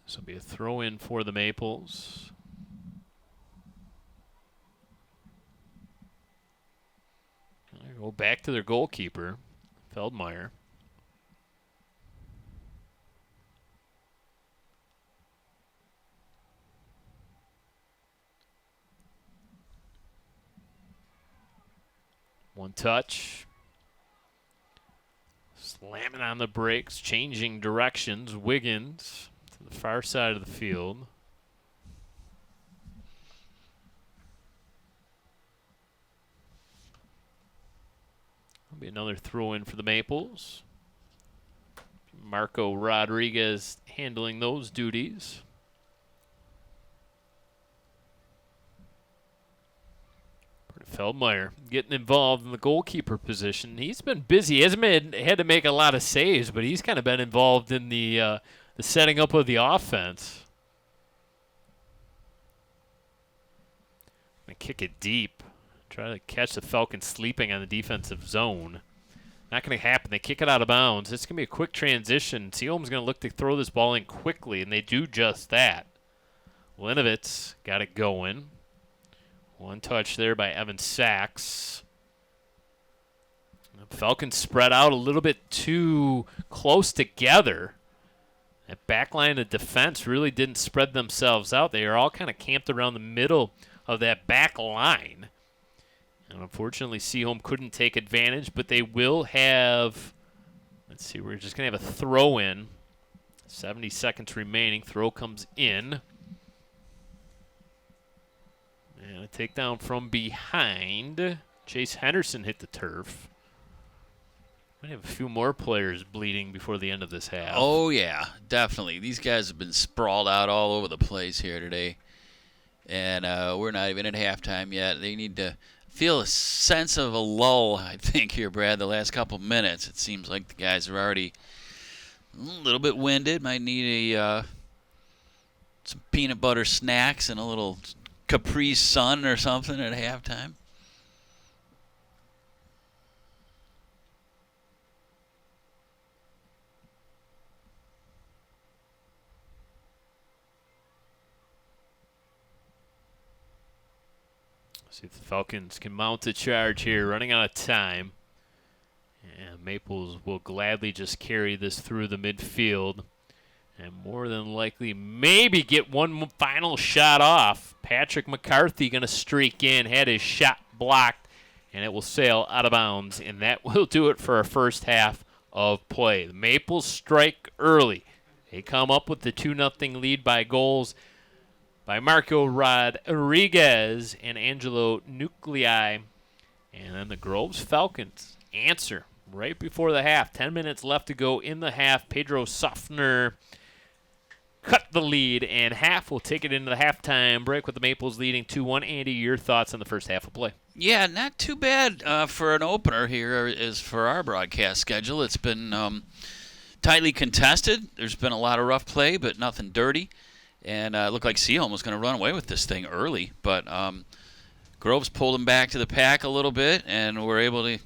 This will be a throw-in for the Maples. They go back to their goalkeeper, Feldmeyer. One touch. Slamming on the brakes, changing directions. Wiggins to the far side of the field. That'll be another throw-in for the Maples. Marco Rodriguez handling those duties. Feldmeyer getting involved in the goalkeeper position. He's been busy. He hasn't had to make a lot of saves, but he's kind of been involved in the setting up of the offense. Gonna kick it deep. Try to catch the Falcons sleeping on the defensive zone. Not going to happen. They kick it out of bounds. It's going to be a quick transition. Seaholm's going to look to throw this ball in quickly, and they do just that. Linovitz got it going. One touch there by Evan Sachs. The Falcons spread out a little bit too close together. That back line of defense really didn't spread themselves out. They are all kind of camped around the middle of that back line. And unfortunately, Seaholm couldn't take advantage, but they will have, let's see, we're just going to have a throw in. 70 seconds remaining. Throw comes in. And a takedown from behind. Chase Henderson hit the turf. Might have a few more players bleeding before the end of this half. Oh, yeah, definitely. These guys have been sprawled out all over the place here today. And we're not even at halftime yet. They need to feel a sense of a lull, I think, here, Brad, the last couple minutes. It seems like the guys are already a little bit winded. Might need some peanut butter snacks and a little Capri Sun or something at halftime. See if the Falcons can mount a charge here, running out of time. And Maples will gladly just carry this through the midfield. And more than likely maybe get one final shot off. Patrick McCarthy going to streak in, had his shot blocked, and it will sail out of bounds. And that will do it for our first half of play. The Maples strike early. They come up with the 2-0 lead by goals by Marco Rodriguez and Angelo Nuclei. And then the Groves Falcons answer right before the half. 10 minutes left to go in the half. Pedro Softner cut the lead, and half will take it into the halftime break with the Maples leading 2-1. Andy, your thoughts on the first half of play? Yeah, not too bad for an opener here is for our broadcast schedule. It's been tightly contested. There's been a lot of rough play, but nothing dirty. And it looked like Seaholm was going to run away with this thing early. But Groves pulled him back to the pack a little bit, and were able to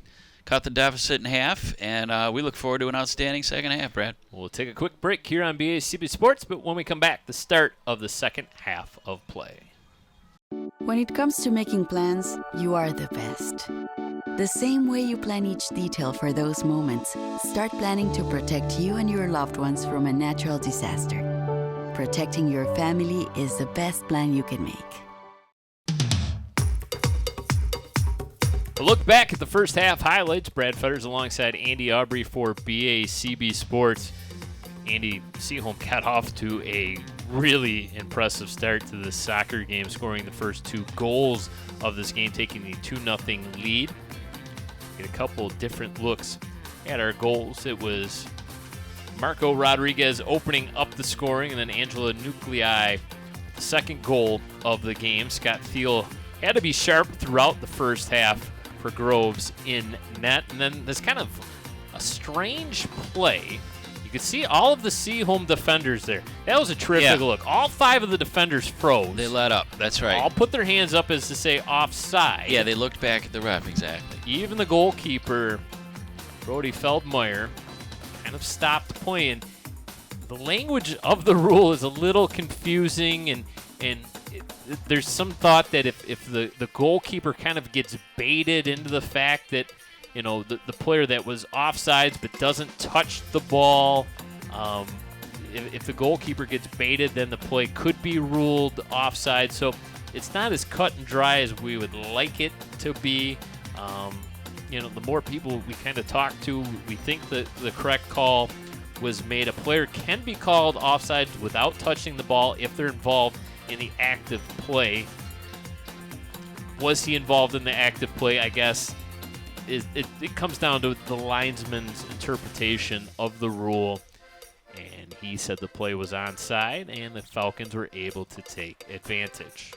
cut the deficit in half. And we look forward to an outstanding second half, Brad. We'll take a quick break here on BACB Sports, but when we come back, the start of the second half of play. When it comes to making plans, you are the best. The same way you plan each detail for those moments, start planning to protect you and your loved ones from a natural disaster. Protecting your family is the best plan you can make. A look back at the first half highlights. Brad Fetters alongside Andy Aubrey for BACB Sports. Andy, Seaholm got off to a really impressive start to this soccer game, scoring the first 2 goals of this game, taking the 2-0 lead. Get a couple different looks at our goals. It was Marco Rodriguez opening up the scoring, and then Angela Nuclei, the second goal of the game. Scott Thiel had to be sharp throughout the first half for Groves in net. And then there's kind of a strange play. You could see all of the Seaholm defenders there. That was a terrific look. All 5 of the defenders froze. They let up. That's right. All put their hands up as to say offside. Yeah, they looked back at the ref, exactly. Even the goalkeeper, Brody Feldmeyer, kind of stopped playing. The language of the rule is a little confusing, and there's some thought that if the goalkeeper kind of gets baited into the fact that, you know, the player that was offsides but doesn't touch the ball, if the goalkeeper gets baited, then the play could be ruled offside. So it's not as cut and dry as we would like it to be. You know, the more people we kind of talk to, we think that the correct call was made. A player can be called offside without touching the ball if they're involved in the active play. Was he involved in the active play? I guess it comes down to the linesman's interpretation of the rule. And he said the play was onside, and the Falcons were able to take advantage.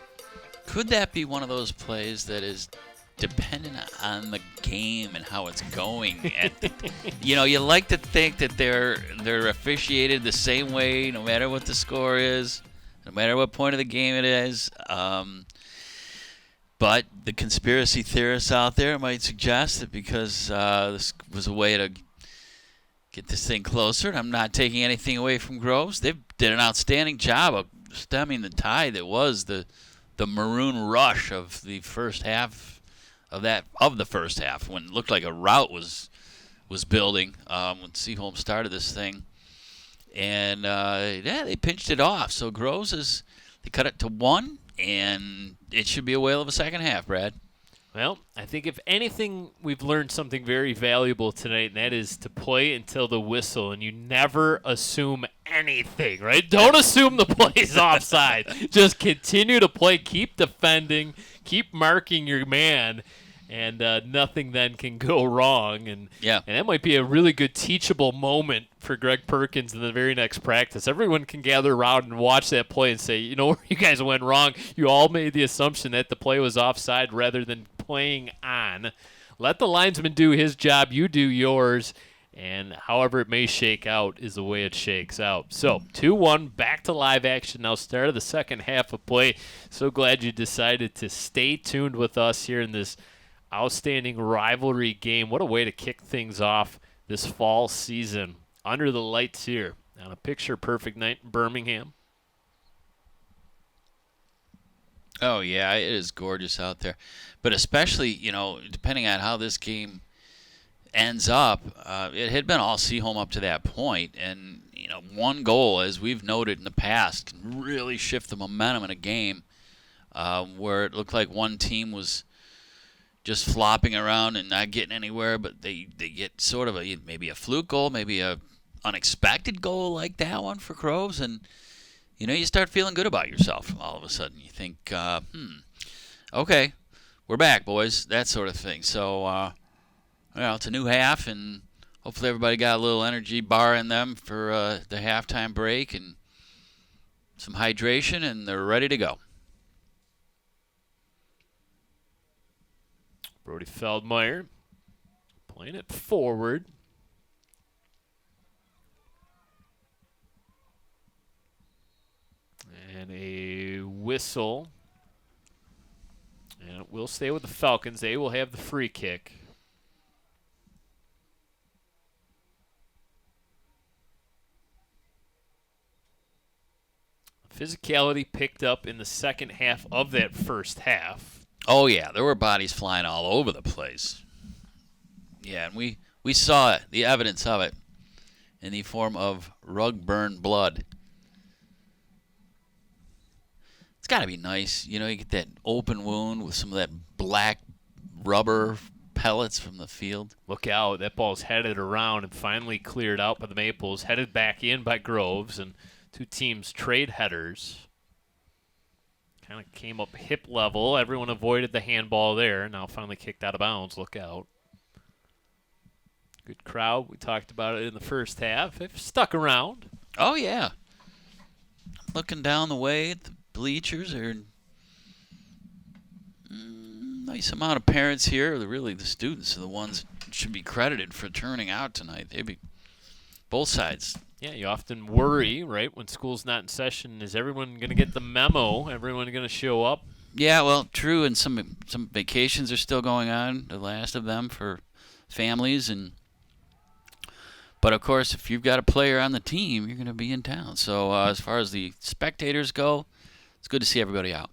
Could that be one of those plays that is dependent on the game and how it's going? You know, you like to think that they're officiated the same way no matter what the score is, no matter what point of the game it is. But the conspiracy theorists out there might suggest that because this was a way to get this thing closer, and I'm not taking anything away from Groves. They did an outstanding job of stemming the tide that was the maroon rush of the first half of the first half, when it looked like a rout was building when Seaholm started this thing. And, they pinched it off. So Groves they cut it to 1, and it should be a whale of a second half, Brad. Well, I think if anything, we've learned something very valuable tonight, and that is to play until the whistle, and you never assume anything, right? Don't assume the play's offside. Just continue to play, keep defending, keep marking your man, and nothing then can go wrong. And that might be a really good teachable moment for Greg Perkins in the very next practice. Everyone can gather around and watch that play and say, you know where you guys went wrong? You all made the assumption that the play was offside rather than playing on. Let the linesman do his job, you do yours, and however it may shake out is the way it shakes out. So 2-1, back to live action now, start of the second half of play. So glad you decided to stay tuned with us here in this outstanding rivalry game. What a way to kick things off this fall season under the lights here on a picture-perfect night in Birmingham. Oh, yeah, it is gorgeous out there. But especially, depending on how this game ends up, it had been all Seaholm up to that point. And, one goal, as we've noted in the past, can really shift the momentum in a game where it looked like one team was just flopping around and not getting anywhere, but they get sort of maybe a fluke goal, maybe a unexpected goal like that one for Groves, and you start feeling good about yourself all of a sudden. You think, okay, we're back, boys, that sort of thing. So, it's a new half, and hopefully everybody got a little energy bar in them for the halftime break and some hydration, and they're ready to go. Brody Feldmeyer playing it forward. And a whistle. And it will stay with the Falcons. They will have the free kick. Physicality picked up in the second half of that first half. Oh, yeah, there were bodies flying all over the place. Yeah, and we saw it, the evidence of it, in the form of rug-burned blood. It's got to be nice. You get that open wound with some of that black rubber pellets from the field. Look out. That ball's headed around and finally cleared out by the Maples, headed back in by Groves, and two teams trade headers. Kind of came up hip level. Everyone avoided the handball there. Now finally kicked out of bounds. Look out. Good crowd. We talked about it in the first half. They've stuck around. Oh, yeah. Looking down the way at the bleachers, are nice amount of parents here. Really, the students are the ones that should be credited for turning out tonight. They'd be both sides. Yeah, you often worry, right, when school's not in session. Is everyone going to get the memo? Everyone going to show up? Yeah, well, true, and some vacations are still going on, the last of them for families. But, of course, if you've got a player on the team, you're going to be in town. So as far as the spectators go, it's good to see everybody out.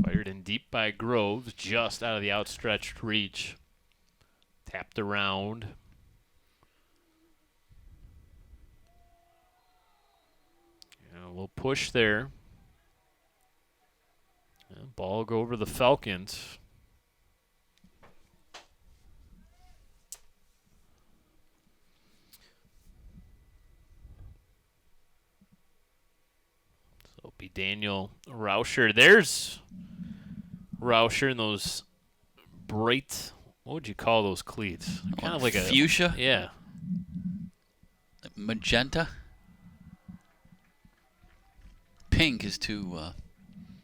Fired in deep by Groves, just out of the outstretched reach. Tapped around. A little push there. Ball go over the Falcons. So it'll be Daniel Rauscher. There's Rauscher in those bright, what would you call those cleats? Kind of like fuchsia? Yeah. Magenta? Pink is too...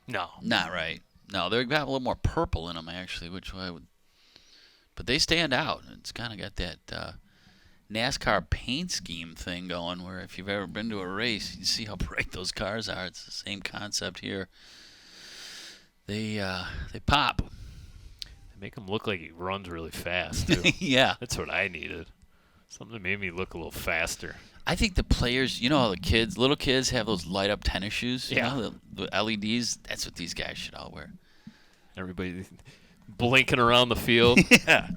No. Not right. No, they've got a little more purple in them, actually, which I would... But they stand out. It's kind of got that NASCAR paint scheme thing going, where if you've ever been to a race, you see how bright those cars are. It's the same concept here. They pop. They make him look like he runs really fast, too. Yeah. That's what I needed. Something that made me look a little faster. I think the players, how the little kids have those light-up tennis shoes? Yeah. The LEDs? That's what these guys should all wear. Everybody, blinking around the field. Yeah.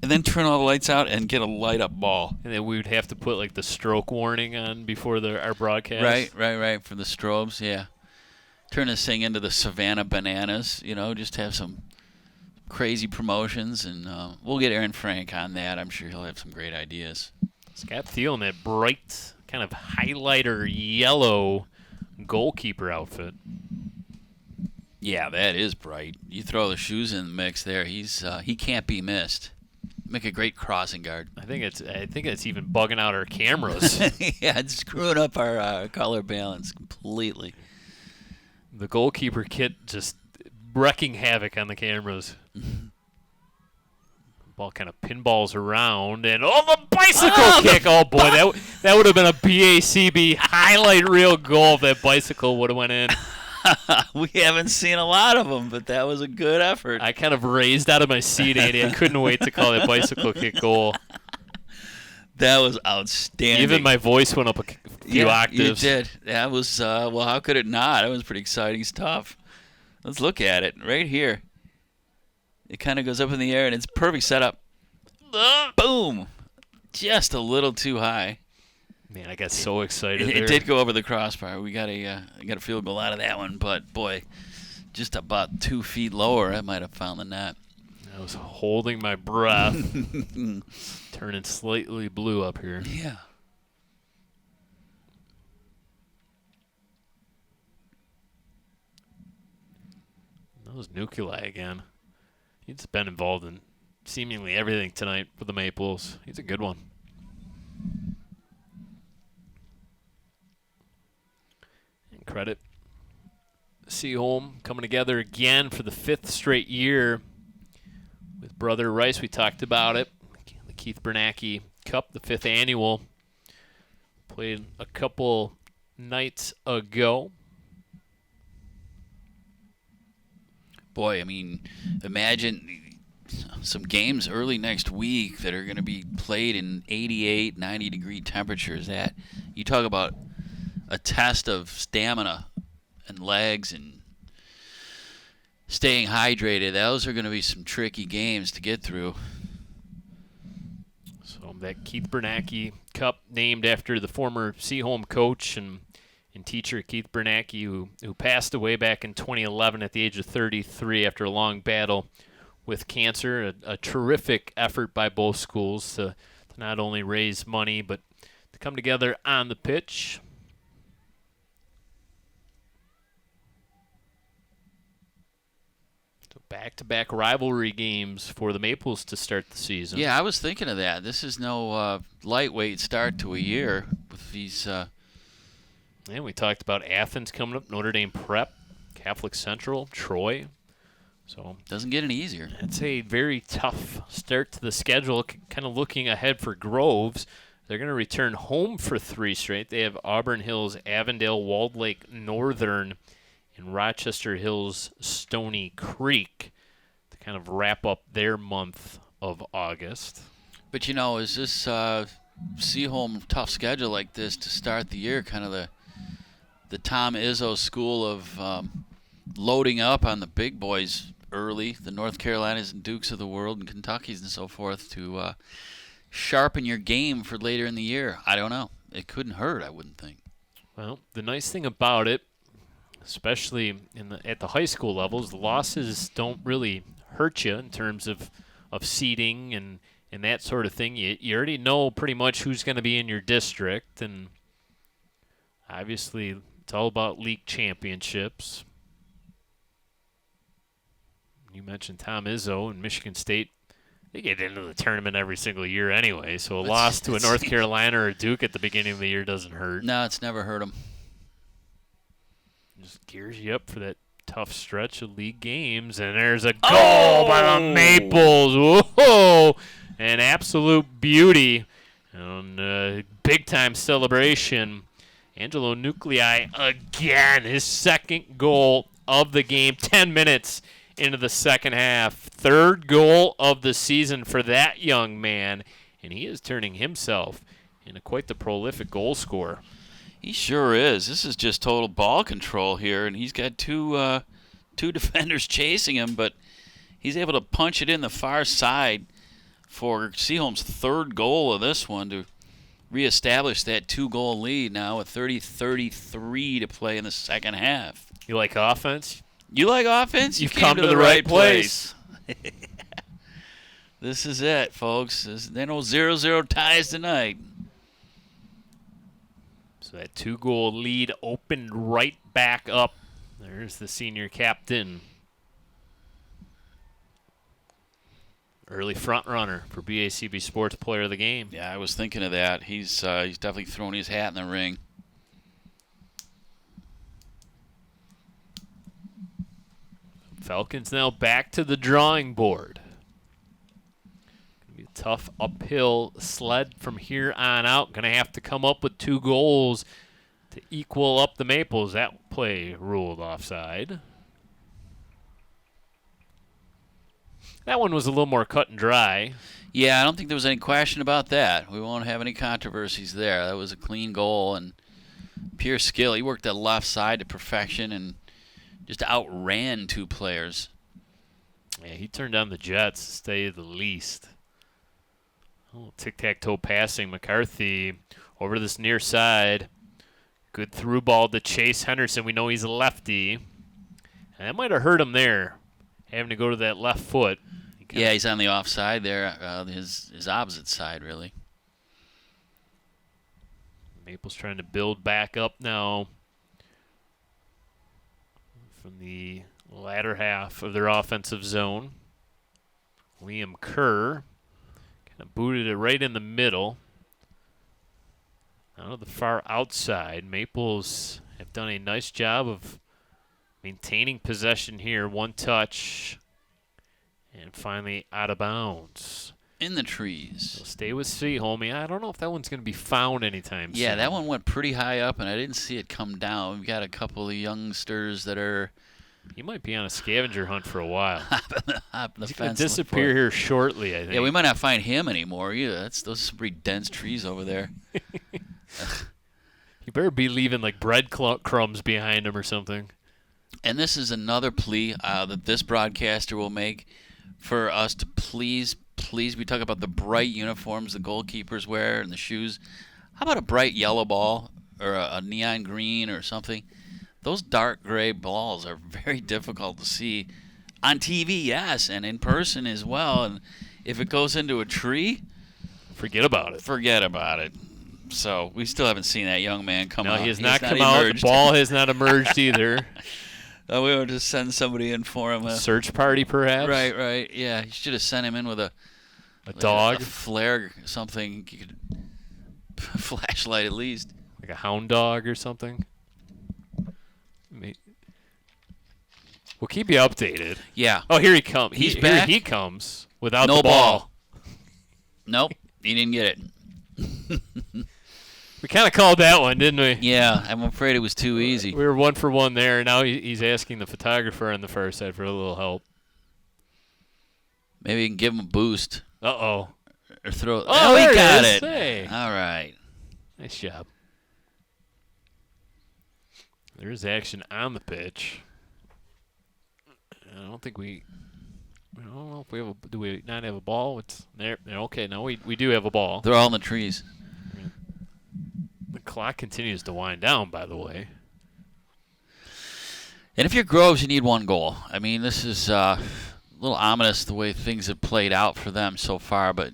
And then turn all the lights out and get a light-up ball. And then we would have to put, like, the stroke warning on before our broadcast. Right. For the strobes, yeah. Turn this thing into the Savannah Bananas, just have some crazy promotions. And we'll get Aaron Frank on that. I'm sure he'll have some great ideas. Scott Thiel in that bright, kind of highlighter yellow goalkeeper outfit. Yeah, that is bright. You throw the shoes in the mix there, he can't be missed. Make a great crossing guard. I think it's even bugging out our cameras. Yeah, it's screwing up our color balance completely. The goalkeeper kit just wrecking havoc on the cameras. Ball kind of pinballs around, and the bicycle kick! Oh boy, that would have been a BACB highlight reel goal if that bicycle would have went in. We haven't seen a lot of them, but that was a good effort. I kind of raised out of my seat, Andy. I couldn't wait to call that bicycle kick goal. That was outstanding. Even my voice went up a few octaves. You did. That was, how could it not? That was pretty exciting stuff. Let's look at it right here. It kind of goes up in the air, and it's perfect setup. Boom! Just a little too high. Man, I got so excited. It did go over the crossbar. We got a field goal out of that one, but boy, just about 2 feet lower, I might have found the net. I was holding my breath, turning slightly blue up here. Yeah. That was Nuclei again. He's been involved in seemingly everything tonight for the Maples. He's a good one. And credit Seaholm coming together again for the 5th straight year with Brother Rice. We talked about it. The Keith Bernacki Cup, the 5th annual. Played a couple nights ago. Boy, I mean, imagine some games early next week that are going to be played in 88, 90-degree temperatures. That you talk about a test of stamina and legs and staying hydrated. Those are going to be some tricky games to get through. So that Keith Bernacki Cup, named after the former Seaholm coach and teacher Keith Bernacki, who passed away back in 2011 at the age of 33 after a long battle with cancer. A terrific effort by both schools to not only raise money, but to come together on the pitch. So back-to-back rivalry games for the Maples to start the season. Yeah, I was thinking of that. This is no lightweight start to a year with these... And we talked about Athens coming up, Notre Dame Prep, Catholic Central, Troy. So doesn't get any easier. It's a very tough start to the schedule. Kind of looking ahead for Groves, they're going to return home for 3 straight. They have Auburn Hills, Avondale, Walled Lake Northern, and Rochester Hills, Stony Creek to kind of wrap up their month of August. But is this Seaholm tough schedule like this to start the year kind of the Tom Izzo school of loading up on the big boys early, the North Carolinas and Dukes of the world and Kentuckys and so forth, to sharpen your game for later in the year? I don't know. It couldn't hurt, I wouldn't think. Well, the nice thing about it, especially at the high school levels, the losses don't really hurt you in terms of seeding and that sort of thing. You already know pretty much who's going to be in your district, and obviously it's all about league championships. You mentioned Tom Izzo and Michigan State. They get into the tournament every single year anyway, so a loss to a North Carolina or a Duke at the beginning of the year doesn't hurt. No, it's never hurt them. Just gears you up for that tough stretch of league games, and there's a goal by the Maples. Whoa! An absolute beauty. And big-time celebration. Angelo Nuclei again, his 2nd goal of the game, 10 minutes into the second half. 3rd goal of the season for that young man, and he is turning himself into quite the prolific goal scorer. He sure is. This is just total ball control here, and he's got two defenders chasing him, but He's able to punch it in the far side for Seaholm's third goal of this one to reestablish that 2-goal lead now with 30-33 to play in the second half. You like offense? You like offense? You've come to the right place. This is it, folks. There are no 0-0 ties tonight. So that 2-goal lead opened right back up. There's the senior captain. Early front runner for BACB Sports Player of the Game. Yeah, I was thinking of that. He's definitely thrown his hat in the ring. Falcons now back to the drawing board. Gonna be a tough uphill sled from here on out. Gonna have to come up with 2 goals to equal up the Maples. That play ruled offside. That one was a little more cut and dry. Yeah, I don't think there was any question about that. We won't have any controversies there. That was a clean goal and pure skill. He worked that left side to perfection and just outran 2 players. Yeah, he turned down the Jets to say the least. Oh, tic-tac-toe passing. McCarthy over this near side. Good through ball to Chase Henderson. We know he's a lefty. And that might have hurt him there, having to go to that left foot. Yeah, he's on the offside there, his opposite side, really. Maples trying to build back up now from the latter half of their offensive zone. Liam Kerr kind of booted it right in the middle. Out of the far outside, Maples have done a nice job of maintaining possession here. One touch. And finally out of bounds. In the trees. So stay with Seaholm. I don't know if that one's going to be found anytime soon. Yeah, that one went pretty high up, and I didn't see it come down. We've got a couple of youngsters that are... He might be on a scavenger hunt for a while. Hopping the He's going fence. to disappear here shortly, I think. Yeah, we might not find him anymore either. Those are some pretty dense trees over there. You better be leaving like bread crumbs behind him or something. And this is another plea that this broadcaster will make for us to please, we talk about the bright uniforms the goalkeepers wear and the shoes. How about a bright yellow ball or a neon green or something? Those dark gray balls are very difficult to see on TV, yes, and in person as well. And if it goes into a tree, forget about it. Forget about it. So we still haven't seen that young man come out. No, he has not come out. The ball has not emerged either. We will just send somebody in for him. Search party, perhaps? Right. Yeah, you should have sent him in with a dog? A flare, something. You could flashlight at least. Like a hound dog or something? We'll keep you updated. Yeah. Oh, here he comes. He's back. Here he comes without no the ball. Nope, he didn't get it. We kind of called that one, didn't we? Yeah, I'm afraid it was too easy. We were 1 for 1 there. Now he's asking the photographer on the far side for a little help. Maybe you can give him a boost. Uh-oh. Or throw. Oh, he got it. Hey. All right. Nice job. There's action on the pitch. I don't think I don't know if we have do we not have a ball? It's there. Okay, no, we do have a ball. They're all in the trees. The clock continues to wind down, by the way. And if you're Groves, you need 1 goal. I mean, this is a little ominous the way things have played out for them so far. But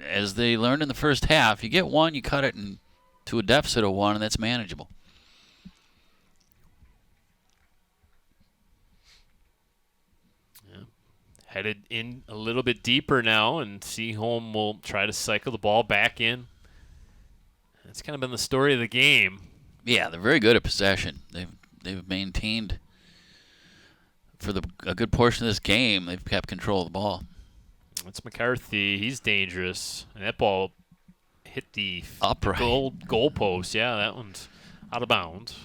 as they learned in the first half, you get 1, you cut it to a deficit of 1, and that's manageable. Yeah. Headed in a little bit deeper now, and Seaholm will try to cycle the ball back in. That's kind of been the story of the game. Yeah, they're very good at possession. They've maintained for a good portion of this game. They've kept control of the ball. That's McCarthy. He's dangerous, and that ball hit the upright goal post. Yeah, that one's out of bounds.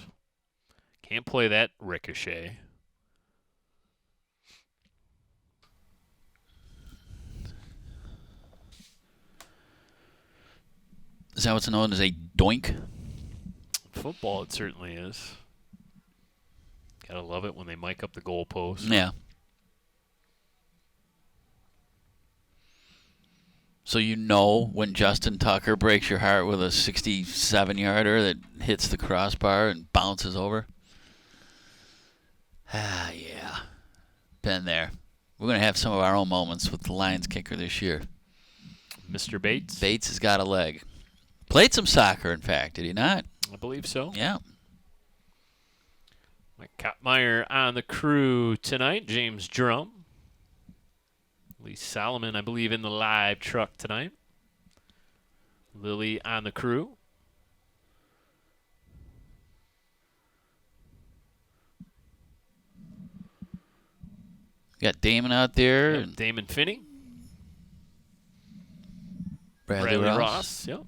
Can't play that ricochet. Is that what's known as a doink? Football, it certainly is. Gotta love it when they mic up the goalpost. Yeah. So you know when Justin Tucker breaks your heart with a 67-yarder that hits the crossbar and bounces over? Ah, yeah. Been there. We're going to have some of our own moments with the Lions kicker this year. Mr. Bates. Bates has got a leg. Played some soccer, in fact, did he not? I believe so. Yeah. Mike Kottmeyer on the crew tonight. James Drum. Lee Solomon, I believe, in the live truck tonight. Lily on the crew. Got Damon out there. Yep, Damon Finney. Bradley Ross. Yep.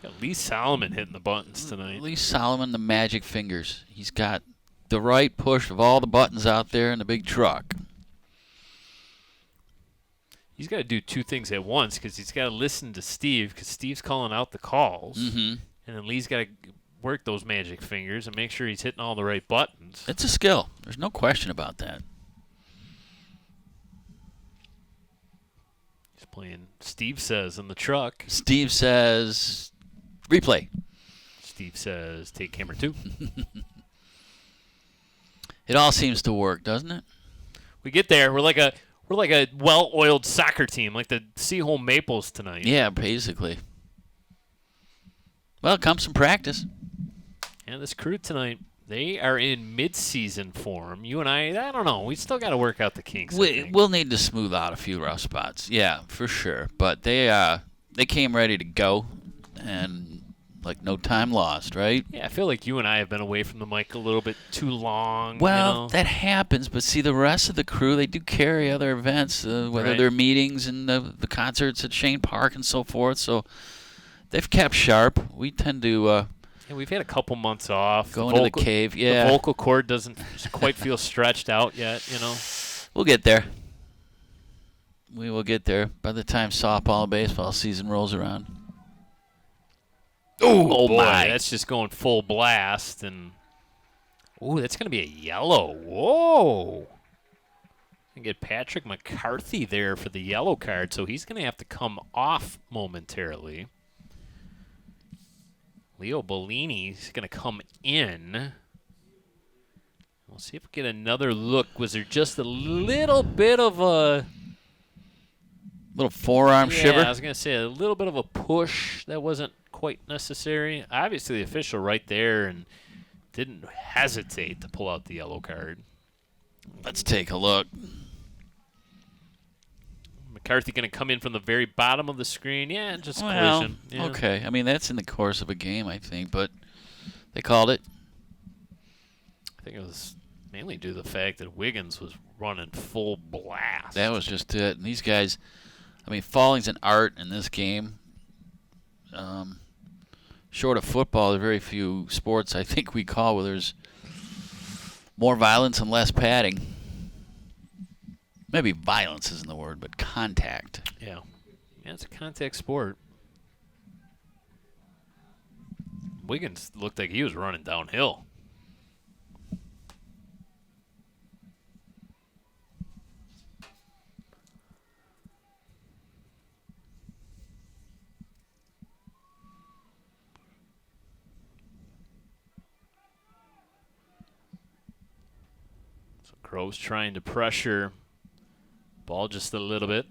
Got Lee Solomon hitting the buttons tonight. Lee Solomon, the magic fingers. He's got the right push of all the buttons out there in the big truck. He's got to do two things at once because he's got to listen to Steve because Steve's calling out the calls. Mm-hmm. And then Lee's got to work those magic fingers and make sure he's hitting all the right buttons. It's a skill. There's no question about that. He's playing Steve Says in the truck. Steve says, replay. Steve says, take camera 2. It all seems to work, doesn't it? We get there. We're like a well-oiled soccer team, like the Seaholm Maples tonight. Yeah, basically. Well, comes some practice. And this crew tonight, they are in mid-season form. You and I don't know. We still got to work out the kinks. We'll need to smooth out a few rough spots. Yeah, for sure. But they came ready to go, and like no time lost, right? Yeah, I feel like you and I have been away from the mic a little bit too long. Well, that happens, but see, the rest of the crew, they do carry other events, whether they're meetings and the concerts at Shane Park and so forth, so they've kept sharp. We tend to we've had a couple months off. go into the cave. Yeah, the vocal cord doesn't quite feel stretched out yet, We'll get there. We will get there by the time softball and baseball season rolls around. Oh boy, my! That's just going full blast, and that's going to be a yellow. Whoa! And get Patrick McCarthy there for the yellow card, so he's going to have to come off momentarily. Leo Bellini's going to come in. We'll see if we get another look. Was there just a little bit of a little forearm shiver? I was going to say a little bit of a push that wasn't quite necessary. Obviously, the official right there and didn't hesitate to pull out the yellow card. Let's take a look. McCarthy going to come in from the very bottom of the screen. Yeah, just well, collision. Yeah. Okay. I mean, that's in the course of a game, I think, but they called it. I think it was mainly due to the fact that Wiggins was running full blast. That was just it. And these guys, I mean, falling's an art in this game. Short of football, there are very few sports I think we call where there's more violence and less padding. Maybe violence isn't the word, but contact. Yeah, it's a contact sport. Wiggins looked like he was running downhill. Groves trying to pressure ball just a little bit.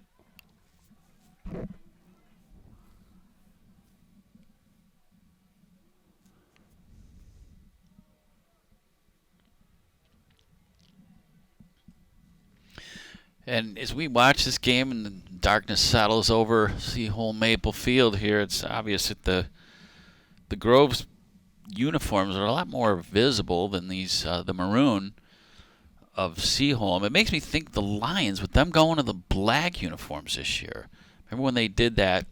And as we watch this game and the darkness settles over Seaholm Maple Field here, it's obvious that the Groves uniforms are a lot more visible than these the maroon of Seaholm. It makes me think the Lions, with them going to the black uniforms this year. Remember when they did that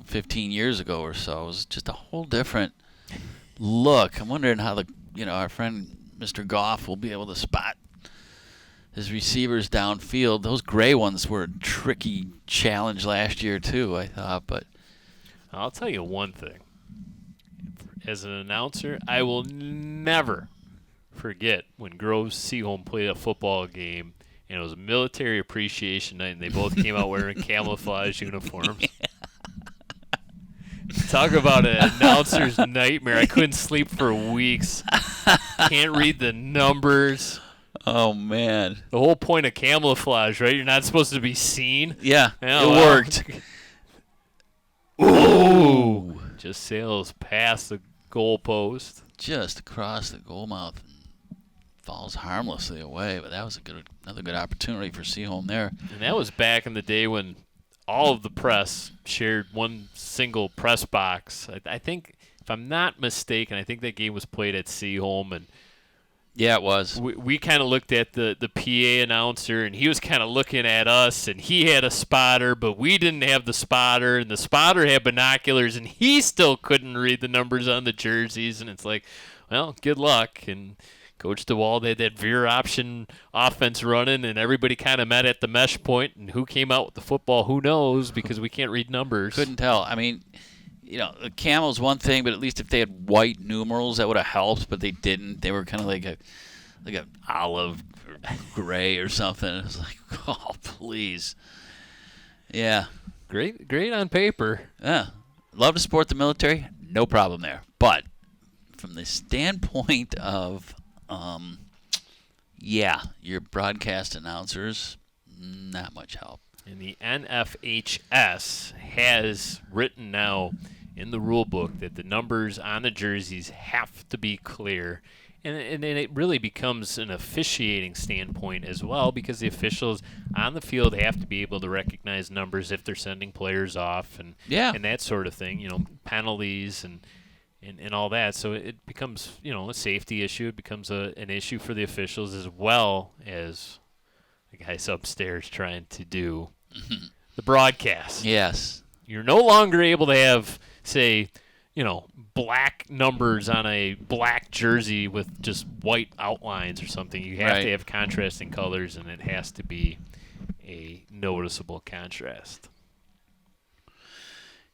15 years ago or so? It was just a whole different look. I'm wondering how our friend Mr. Goff will be able to spot his receivers downfield. Those gray ones were a tricky challenge last year too, I thought. But I'll tell you one thing. As an announcer, I will never forget when Groves Seaholm played a football game and it was military appreciation night, and they both came out wearing camouflage uniforms. Talk about an announcer's nightmare. I couldn't sleep for weeks. Can't read the numbers. Oh, man. The whole point of camouflage, right? You're not supposed to be seen. Yeah, it worked. Ooh. Just sails past the goalpost. Just across the goal mouth and falls harmlessly away. But that was another good opportunity for Seaholm there. And that was back in the day when all of the press shared one single press box. I think, if I'm not mistaken, I think that game was played at Seaholm, and yeah, it was. We kind of looked at the PA announcer, and he was kind of looking at us, and he had a spotter, but we didn't have the spotter, and the spotter had binoculars, and he still couldn't read the numbers on the jerseys, and it's like, well, good luck. And Coach DeWald had that veer option offense running, and everybody kind of met at the mesh point, and who came out with the football, who knows, because we can't read numbers. Couldn't tell. I mean, the camel's one thing, but at least if they had white numerals, that would have helped, but they didn't. They were kind of like a olive or gray or something. It was like, oh, please. Yeah. Great on paper. Yeah. Love to support the military. No problem there. But from the standpoint of your broadcast announcers, not much help. And the NFHS has written now in the rule book that the numbers on the jerseys have to be clear. And it really becomes an officiating standpoint as well, because the officials on the field have to be able to recognize numbers if they're sending players off and that sort of thing, penalties and all that. So it becomes, a safety issue. It becomes an issue for the officials as well as the guys upstairs trying to do the broadcast. Yes. You're no longer able to have, say, black numbers on a black jersey with just white outlines or something. You have to have contrasting colors, and it has to be a noticeable contrast.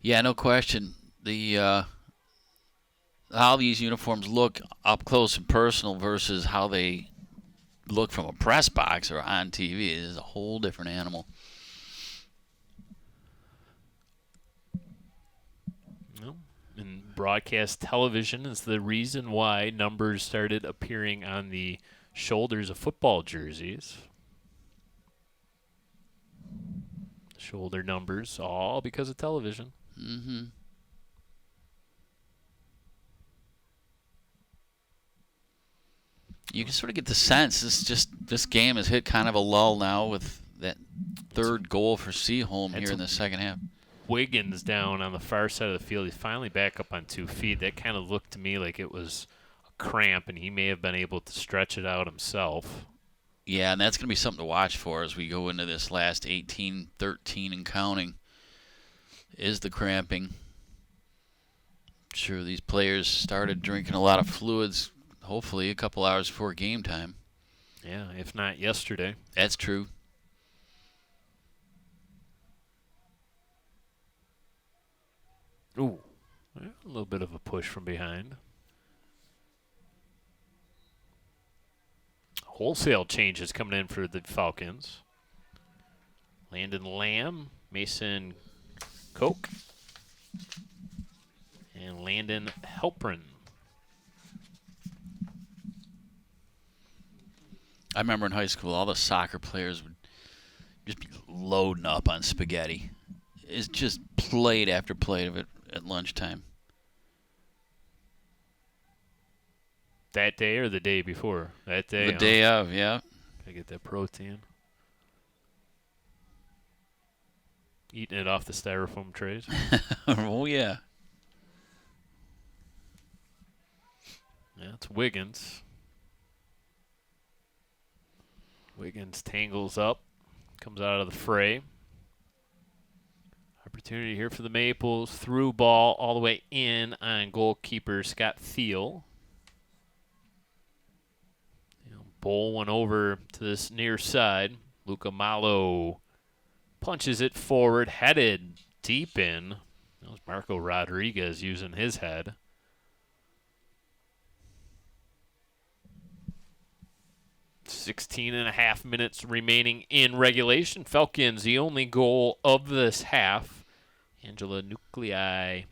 Yeah, no question. The how these uniforms look up close and personal versus how they look from a press box or on TV is a whole different animal. And broadcast television is the reason why numbers started appearing on the shoulders of football jerseys. Shoulder numbers, all because of television. Mm-hmm. You can sort of get the sense this game has hit kind of a lull now with that third goal for Seaholm here in the second half. Wiggins down on the far side of the field. He's finally back up on 2 feet. That kind of looked to me like it was a cramp, and he may have been able to stretch it out himself. Yeah, and that's going to be something to watch for as we go into this last 18, 13 and counting, is the cramping. Sure, these players started drinking a lot of fluids, hopefully a couple hours before game time. Yeah, if not yesterday. That's true. Ooh, a little bit of a push from behind. Wholesale changes coming in for the Falcons. Landon Lamb, Mason Koch, and Landon Helprin. I remember in high school, all the soccer players would just be loading up on spaghetti. It's just plate after plate of it at lunchtime. That day or the day before? That day. The day of, yeah. Gotta get that protein. Eating it off the styrofoam trays. Oh, yeah. Yeah, it's Wiggins. Wiggins tangles up, comes out of the fray. Opportunity here for the Maples. Through ball all the way in on goalkeeper Scott Thiel. Bowl one over to this near side. Luca Malo punches it forward, headed deep in. That was Marco Rodriguez using his head. 16 and a half minutes remaining in regulation. Falcons, the only goal of this half. Angela Nuclei,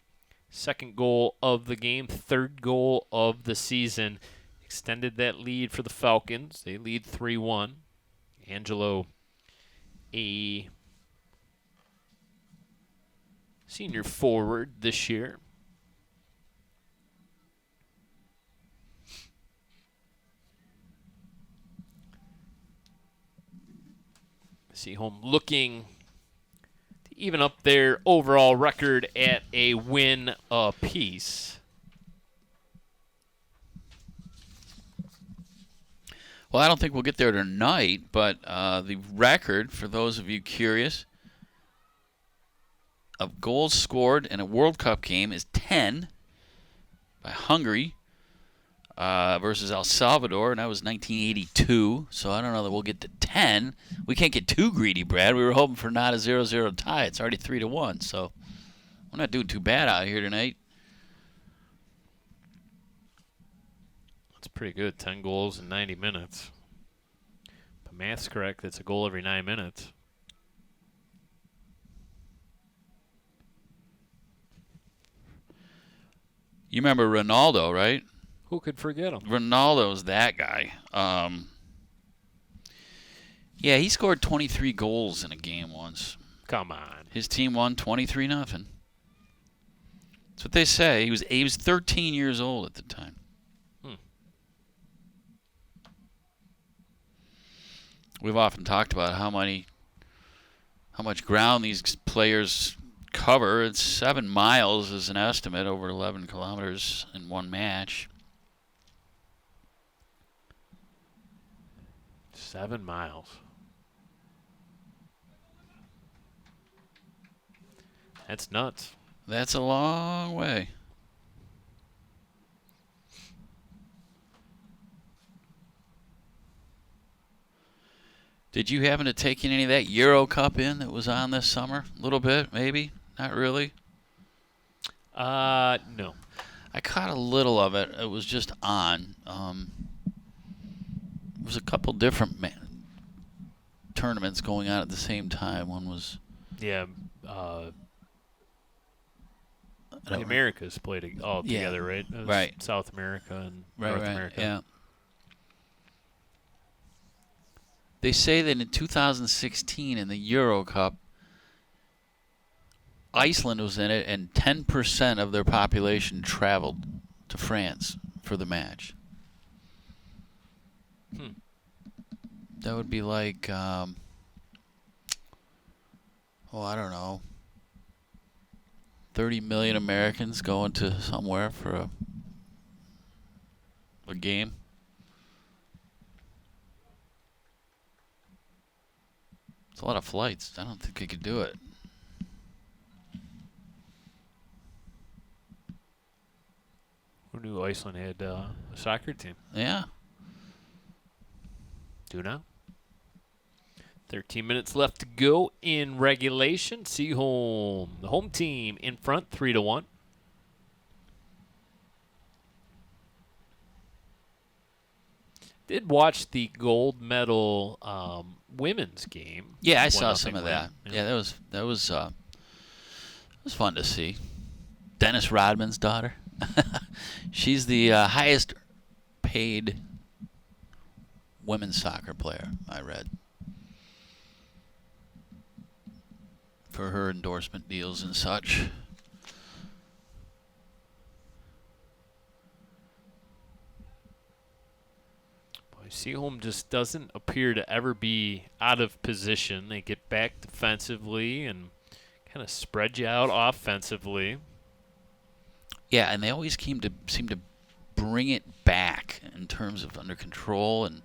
second goal of the game, third goal of the season. Extended that lead for the Falcons. They lead 3-1. Angelo, a senior forward this year. Seaholm looking to even up their overall record at a win apiece. Well, I don't think we'll get there tonight, but the record, for those of you curious, of goals scored in a World Cup game is 10 by Hungary versus El Salvador, and that was 1982. So I don't know that we'll get to 10. We can't get too greedy, Brad. We were hoping for not a 0-0 tie. It's already 3-1, so we're not doing too bad out here tonight. That's pretty good. 10 goals in 90 minutes. If the math's correct, that's a goal every 9 minutes. You remember Ronaldo, right? Who could forget him? Ronaldo's that guy. Yeah, he scored 23 goals in a game once. Come on. His team won 23-0. That's what they say. He was 13 years old at the time. We've often talked about how much ground these players cover. It's 7 miles is an estimate, over 11 kilometers in one match. 7 miles. That's nuts. That's a long way. Did you happen to take any of that Euro Cup in that was on this summer? A little bit, maybe? Not really? No. I caught a little of it. It was just on. There was a couple different tournaments going on at the same time. One was... Yeah. The Americas played all together, right? It was right. South America and North America. Yeah. They say that in 2016 in the Euro Cup, Iceland was in it, and 10% of their population traveled to France for the match. That would be like, I don't know, 30 million Americans going to somewhere for a game. It's a lot of flights. I don't think they could do it. Who knew Iceland had a soccer team? Yeah. Do now. 13 minutes left to go in regulation. Seaholm, the home team, in front, 3-1. Did watch the gold medal women's game. Yeah, I saw some of win. that. Yeah, that was fun to see. Dennis Rodman's daughter. She's the highest paid women's soccer player, I read, for her endorsement deals and such. Seaholm just doesn't appear to ever be out of position. They get back defensively and kind of spread you out offensively. Yeah, and they always seem to bring it back in terms of under control. And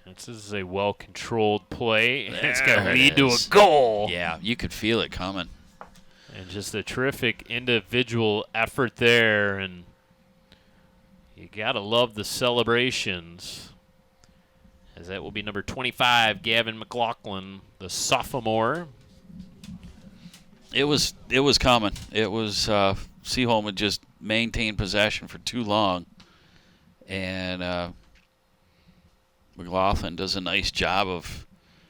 this is a well-controlled play, and it's going to lead to a goal. Yeah, you could feel it coming. And just a terrific individual effort there, and you got to love the celebrations, as that will be number 25, Gavin McLaughlin, the sophomore. It was coming. It was Seaholm had just maintained possession for too long, and McLaughlin does a nice job of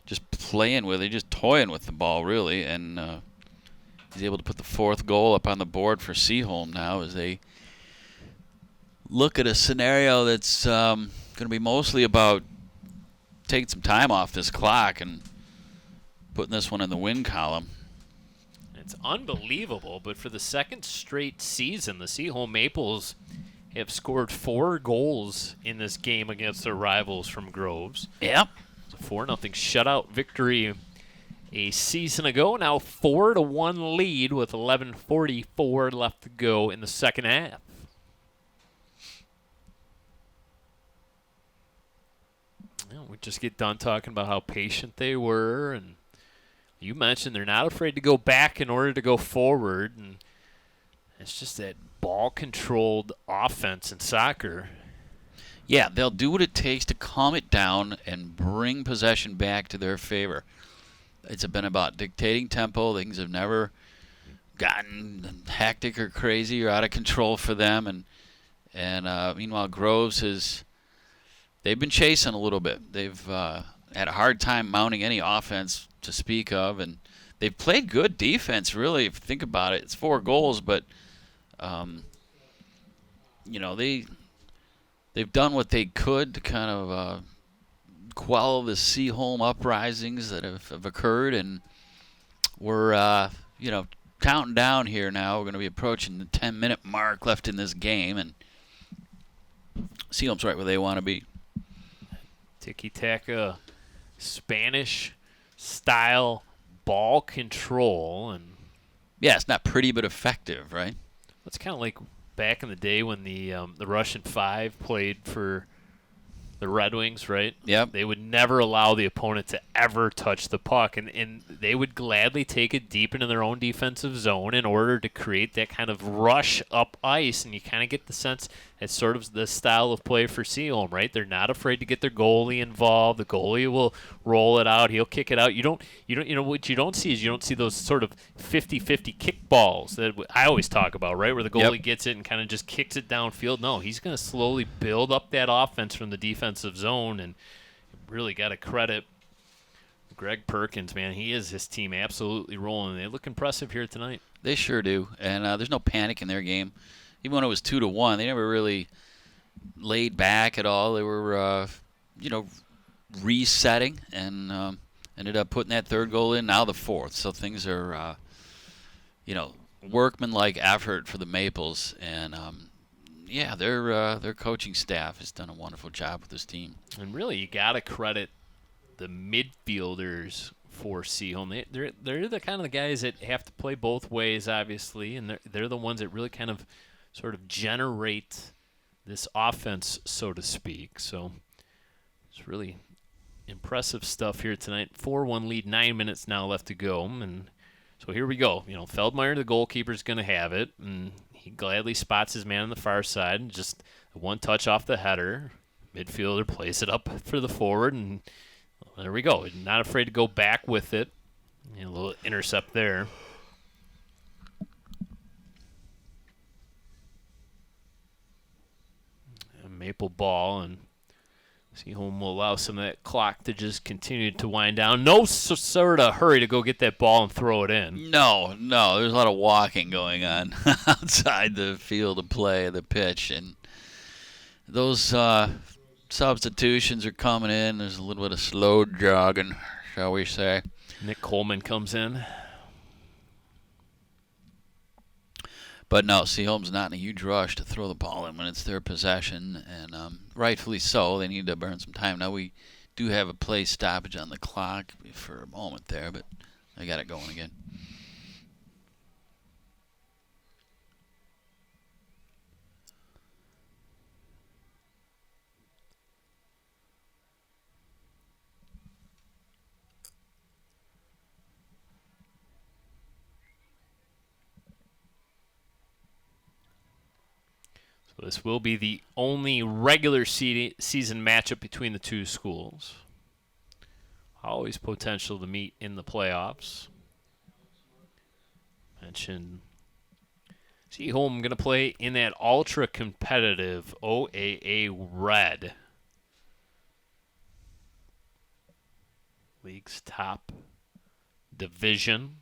just playing with it, just toying with the ball, really. And he's able to put the 4th goal up on the board for Seaholm now as they look at a scenario that's going to be mostly about taking some time off this clock and putting this one in the win column. It's unbelievable, but for the second straight season, the Seaholm Maples have scored 4 goals in this game against their rivals from Groves. Yep. It's a 4-0 shutout victory a season ago. Now 4-1 lead with 11:44 left to go in the second half. We just get done talking about how patient they were, and you mentioned they're not afraid to go back in order to go forward, and it's just that ball-controlled offense in soccer. Yeah, they'll do what it takes to calm it down and bring possession back to their favor. It's been about dictating tempo. Things have never gotten hectic or crazy or out of control for them, and meanwhile Groves they've been chasing a little bit. They've had a hard time mounting any offense to speak of, and they've played good defense, really, if you think about it. It's 4 goals, but, they've done what they could to kind of quell the Seaholm uprisings that have occurred, and we're, counting down here now. We're going to be approaching the 10-minute mark left in this game, and Seaholm's right where they want to be. Tiki-taka, Spanish-style ball control. And yeah, it's not pretty but effective, right? it's kind of like back in the day when the Russian Five played for the Red Wings, right? Yep. They would never allow the opponent to ever touch the puck, and they would gladly take it deep into their own defensive zone in order to create that kind of rush up ice, and you kind of get the sense it's sort of the style of play for Seaholm, right? They're not afraid to get their goalie involved. The goalie will roll it out. He'll kick it out. What you don't see is you don't see those sort of 50-50 kick balls that I always talk about, right? Where the goalie gets it and kind of just kicks it downfield. No, he's going to slowly build up that offense from the defensive zone, and really got to credit Greg Perkins, man. He is his team absolutely rolling. They look impressive here tonight. They sure do, and there's no panic in their game. Even when it was 2-1, they never really laid back at all. They were, resetting and ended up putting that 3rd goal in, now the 4th. So things are, workmanlike effort for the Maples, and their coaching staff has done a wonderful job with this team. And really, you got to credit the midfielders for Seaholm. They're the kind of the guys that have to play both ways, obviously, and they're the ones that really kind of sort of generate this offense, so to speak. So it's really impressive stuff here tonight. 4-1 lead, 9 minutes now left to go. And so here we go. Feldmeyer, the goalkeeper, is going to have it, and he gladly spots his man on the far side, and just one touch off the header. Midfielder plays it up for the forward, and there we go. Not afraid to go back with it. A little intercept there. Maple ball, and Seaholm will allow some of that clock to just continue to wind down. No sort of hurry to go get that ball and throw it in. No, there's a lot of walking going on outside the field of play, the pitch, and those substitutions are coming in. There's a little bit of slow jogging, shall we say. Nick Coleman comes in. But no, Seaholm's not in a huge rush to throw the ball in when it's their possession, and rightfully so. They need to burn some time. Now we do have a play stoppage on the clock for a moment there, but I got it going again. So this will be the only regular season matchup between the two schools. Always potential to meet in the playoffs. Mentioned Seaholm going to play in that ultra competitive OAA Red. League's top division.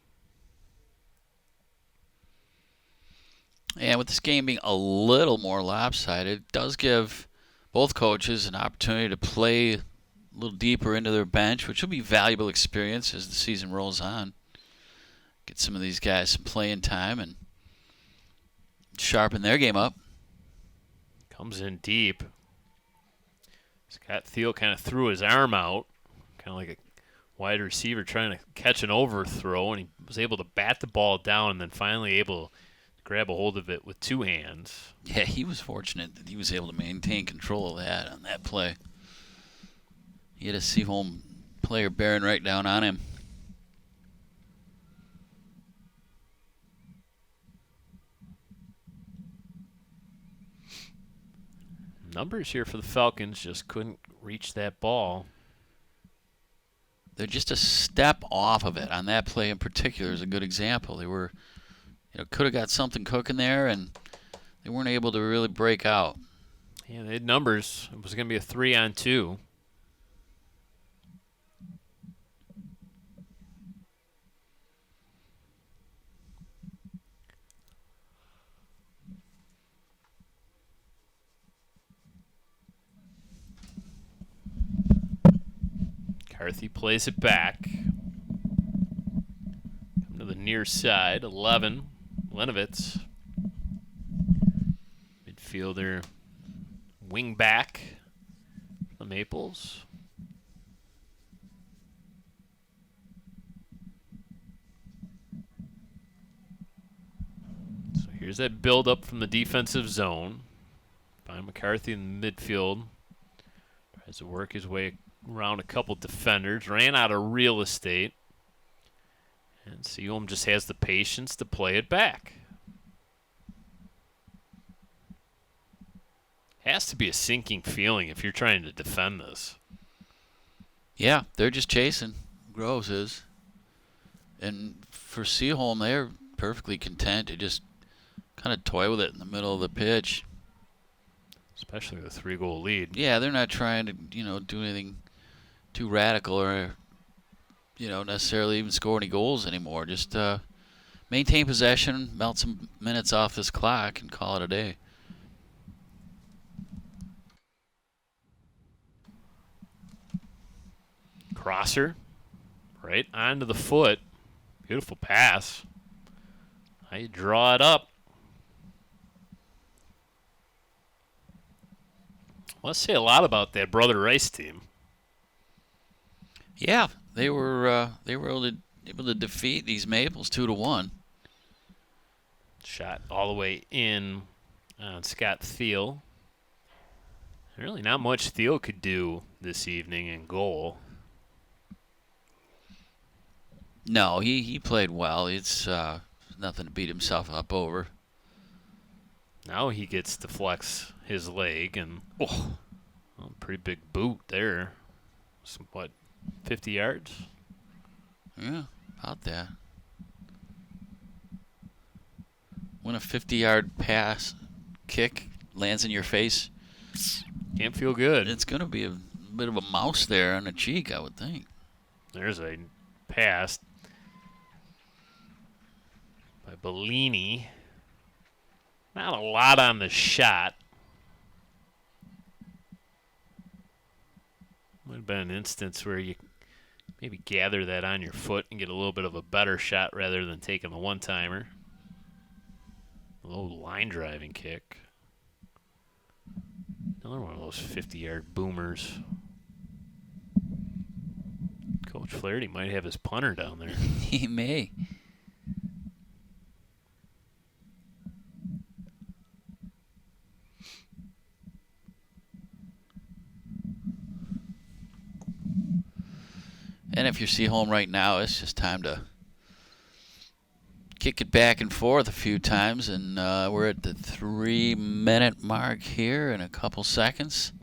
And with this game being a little more lopsided, it does give both coaches an opportunity to play a little deeper into their bench, which will be valuable experience as the season rolls on. Get some of these guys some playing time and sharpen their game up. Comes in deep. Scott Thiel kind of threw his arm out, kind of like a wide receiver trying to catch an overthrow, and he was able to bat the ball down and then finally able to grab a hold of it with two hands. Yeah, he was fortunate that he was able to maintain control of that on that play. He had a Seaholm player bearing right down on him. Numbers here for the Falcons, just couldn't reach that ball. They're just a step off of it. On that play in particular is a good example. They were, could have got something cooking there, and they weren't able to really break out. Yeah, they had numbers. It was going to be a 3-on-2. McCarthy plays it back. Come to the near side. 11. Lenovitz. Midfielder. Wing back. The Maples. So here's that build up from the defensive zone. Find McCarthy in the midfield. Tries to work his way around a couple defenders, ran out of real estate, and Seaholm just has the patience to play it back. Has to be a sinking feeling if you're trying to defend this. Yeah, they're just chasing. Groves is. And for Seaholm, they're perfectly content to just kind of toy with it in the middle of the pitch. Especially with a 3-goal lead. Yeah, they're not trying to, do anything too radical or, necessarily even score any goals anymore. Just maintain possession, melt some minutes off this clock, and call it a day. Crosser, right onto the foot. Beautiful pass. How you draw it up. Must say a lot about that Brother Rice team. Yeah, they were able to defeat these Maples 2-1. Shot all the way in on Scott Thiel. Really not much Thiel could do this evening in goal. No, he played well. It's nothing to beat himself up over. Now he gets to flex his leg, and pretty big boot there. What, 50 yards? Yeah, about that. When a 50-yard pass kick lands in your face, can't feel good. It's going to be a bit of a mouse there on the cheek, I would think. There's a pass by Bellini. Not a lot on the shot. Might have been an instance where you maybe gather that on your foot and get a little bit of a better shot rather than taking the one-timer. A little line driving kick. Another one of those 50-yard boomers. Coach Flaherty might have his punter down there. He may. And if you're Seaholm right now, it's just time to kick it back and forth a few times. And we're at the 3-minute mark here in a couple seconds.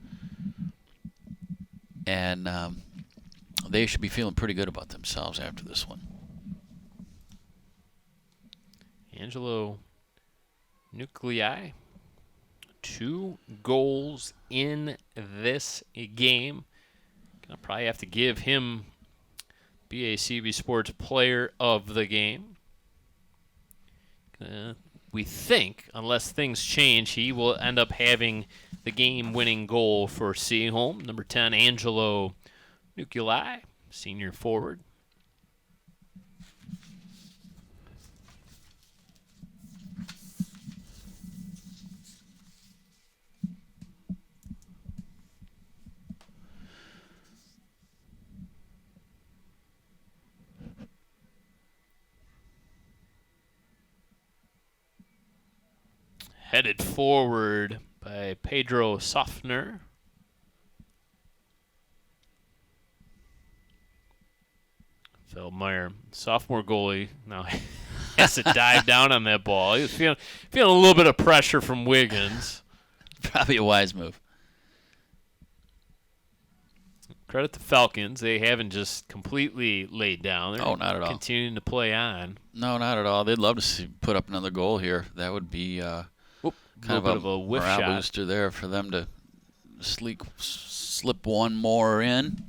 And they should be feeling pretty good about themselves after this one. Angelo Nuclei, 2 goals in this game. Gonna probably have to give him BACB Sports Player of the Game. We think, unless things change, he will end up having the game-winning goal for Seaholm. Number 10, Angelo Nuculi, senior forward. Headed forward by Pedro Softner. Feldmeyer, sophomore goalie, now has to dive down on that ball. He was feeling a little bit of pressure from Wiggins. Probably a wise move. Credit the Falcons. They haven't just completely laid down. They're not at all. Continuing to play on. No, not at all. They'd love to put up another goal here. That would be kind of a whiff morale shot booster there for them to slip one more in.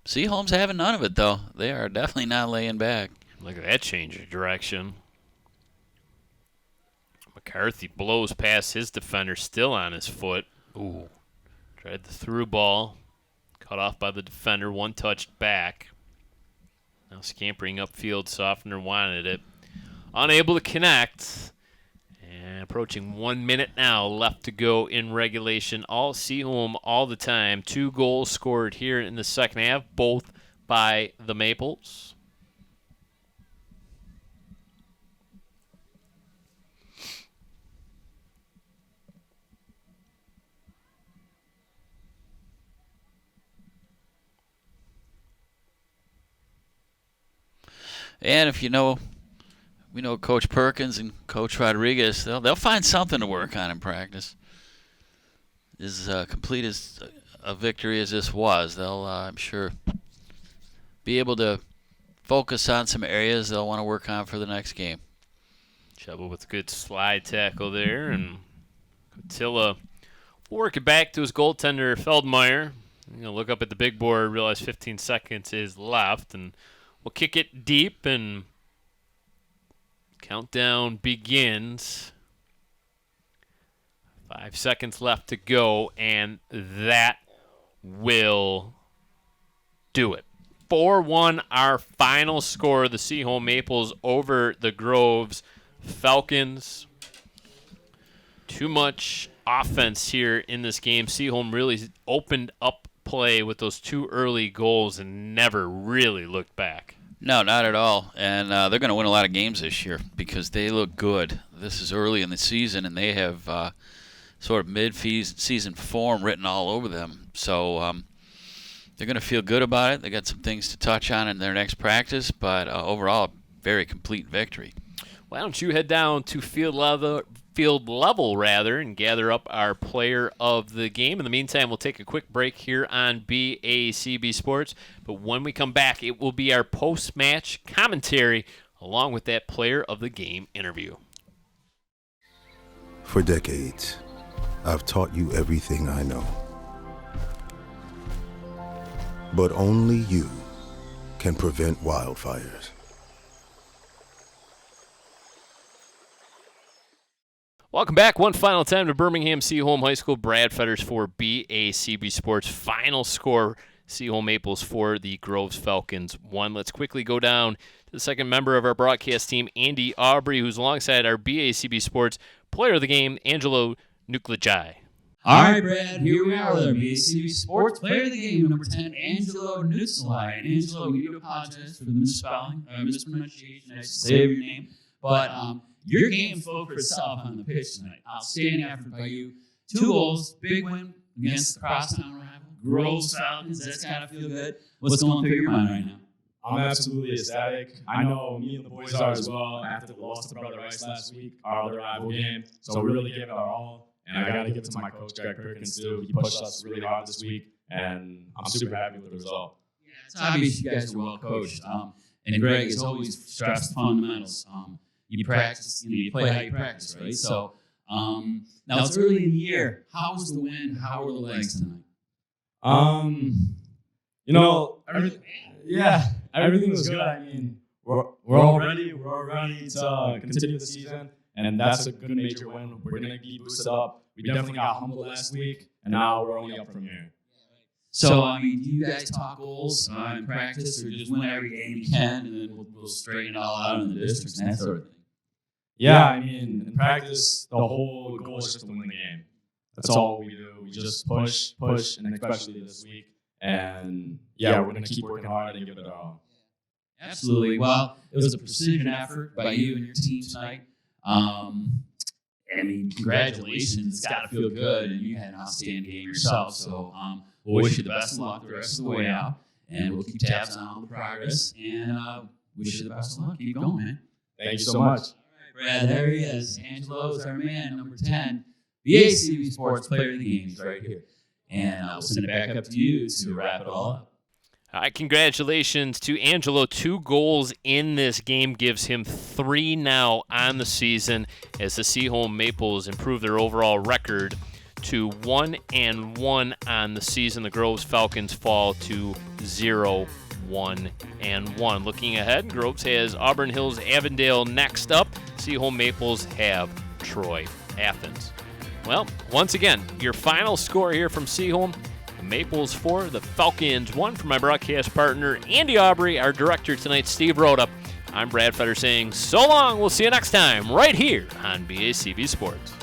Seaholm's having none of it, though. They are definitely not laying back. Look at that change of direction. McCarthy blows past his defender, still on his foot. Ooh. Tried the through ball. Cut off by the defender. One touched back. Now scampering upfield. Softner wanted it. Unable to connect. And approaching 1 minute now left to go in regulation. All Seaholm all the time. 2 goals scored here in the second half, both by the Maples. And if we know Coach Perkins and Coach Rodriguez, they'll find something to work on in practice. As complete as a victory as this was, they'll, I'm sure, be able to focus on some areas they'll want to work on for the next game. Chuba with a good slide tackle there, and Cottilla will work it back to his goaltender, Feldmeyer. Look up at the big board, realize 15 seconds is left, and we'll kick it deep, and countdown begins. 5 seconds left to go, and that will do it. 4-1, our final score. The Seaholm Maples over the Groves Falcons. Too much offense here in this game. Seaholm really opened up play with those 2 early goals and never really looked back. No, not at all. And they're going to win a lot of games this year because they look good. This is early in the season, and they have sort of mid-season form written all over them. So they're going to feel good about it. They got some things to touch on in their next practice, but overall, very complete victory. Why don't you head down to field level and gather up our player of the game. In the meantime, we'll take a quick break here on BACB Sports. But when we come back, it will be our post-match commentary along with that player of the game interview. For decades, I've taught you everything I know. But only you can prevent wildfires. Welcome back one final time to Birmingham Seaholm High School. Brad Fetters for BACB Sports. Final score, Seaholm Maples for the Groves Falcons 1. Let's quickly go down to the second member of our broadcast team, Andy Aubrey, who's alongside our BACB Sports player of the game, Angelo Nuclegi. All right, Brad, here we are with our BACB Sports player of the game, number 10, Angelo Nuclegi. And Angelo, we do apologize for the misspelling, mispronunciation, I should say, of your name. But your game spoke for itself on the pitch tonight. Outstanding effort by you. 2 goals, big win against the crosstown rival, Groves Falcons. That's got to feel good. What's going through your mind right now? I'm absolutely ecstatic. I know me and the boys are as well after the loss to Brother Rice last week, our other rival game. So we really gave it our all. And I got to give it to my coach, Greg Perkins, too. He pushed us really hard this week, and I'm super happy with the result. Yeah, it's obvious you guys are well coached. And Greg has always stressed fundamentals. You practice, you play how you practice, right? So now it's early in the year. How was the wind? How were the legs tonight? Everything was good. I mean, we're all ready. We're all ready to continue the season, and that's a good major win. We're gonna be boosted up. We definitely got humbled last week, and now we're only up from here. So, I mean, do you guys talk goals in practice, or just win every game you can, and then we'll straighten it all out in the districts and that sort of thing? Yeah, I mean, in practice, the whole goal is just to win the game. That's all we do. We just push, and especially this week. And yeah, we're going to keep working hard and give it our all. Absolutely. Well, it was a precision effort by you and your team tonight. I mean, congratulations. It's got to feel good, and you had an outstanding game yourself. So we'll wish you the best of luck the rest of the way out, and we'll keep tabs on all the progress, and wish you the best of luck. Keep going, man. Thank you so much. All right, Brad, there he is. Angelo is our man, number 10. BACB Sports Player of the Game. He's right here. And we'll send it back up to you to wrap it all up. Congratulations to Angelo. 2 goals in this game gives him 3 now on the season as the Seaholm Maples improve their overall record to 1-1 on the season. The Groves Falcons fall to 0-1-1. Looking ahead, Groves has Auburn Hills Avondale next up. Seaholm Maples have Troy Athens. Well, once again, your final score here from Seaholm: the Maples 4, the Falcons 1. For my broadcast partner, Andy Aubrey, our director tonight, Steve Rhoda, I'm Brad Fetter saying so long. We'll see you next time right here on BACB Sports.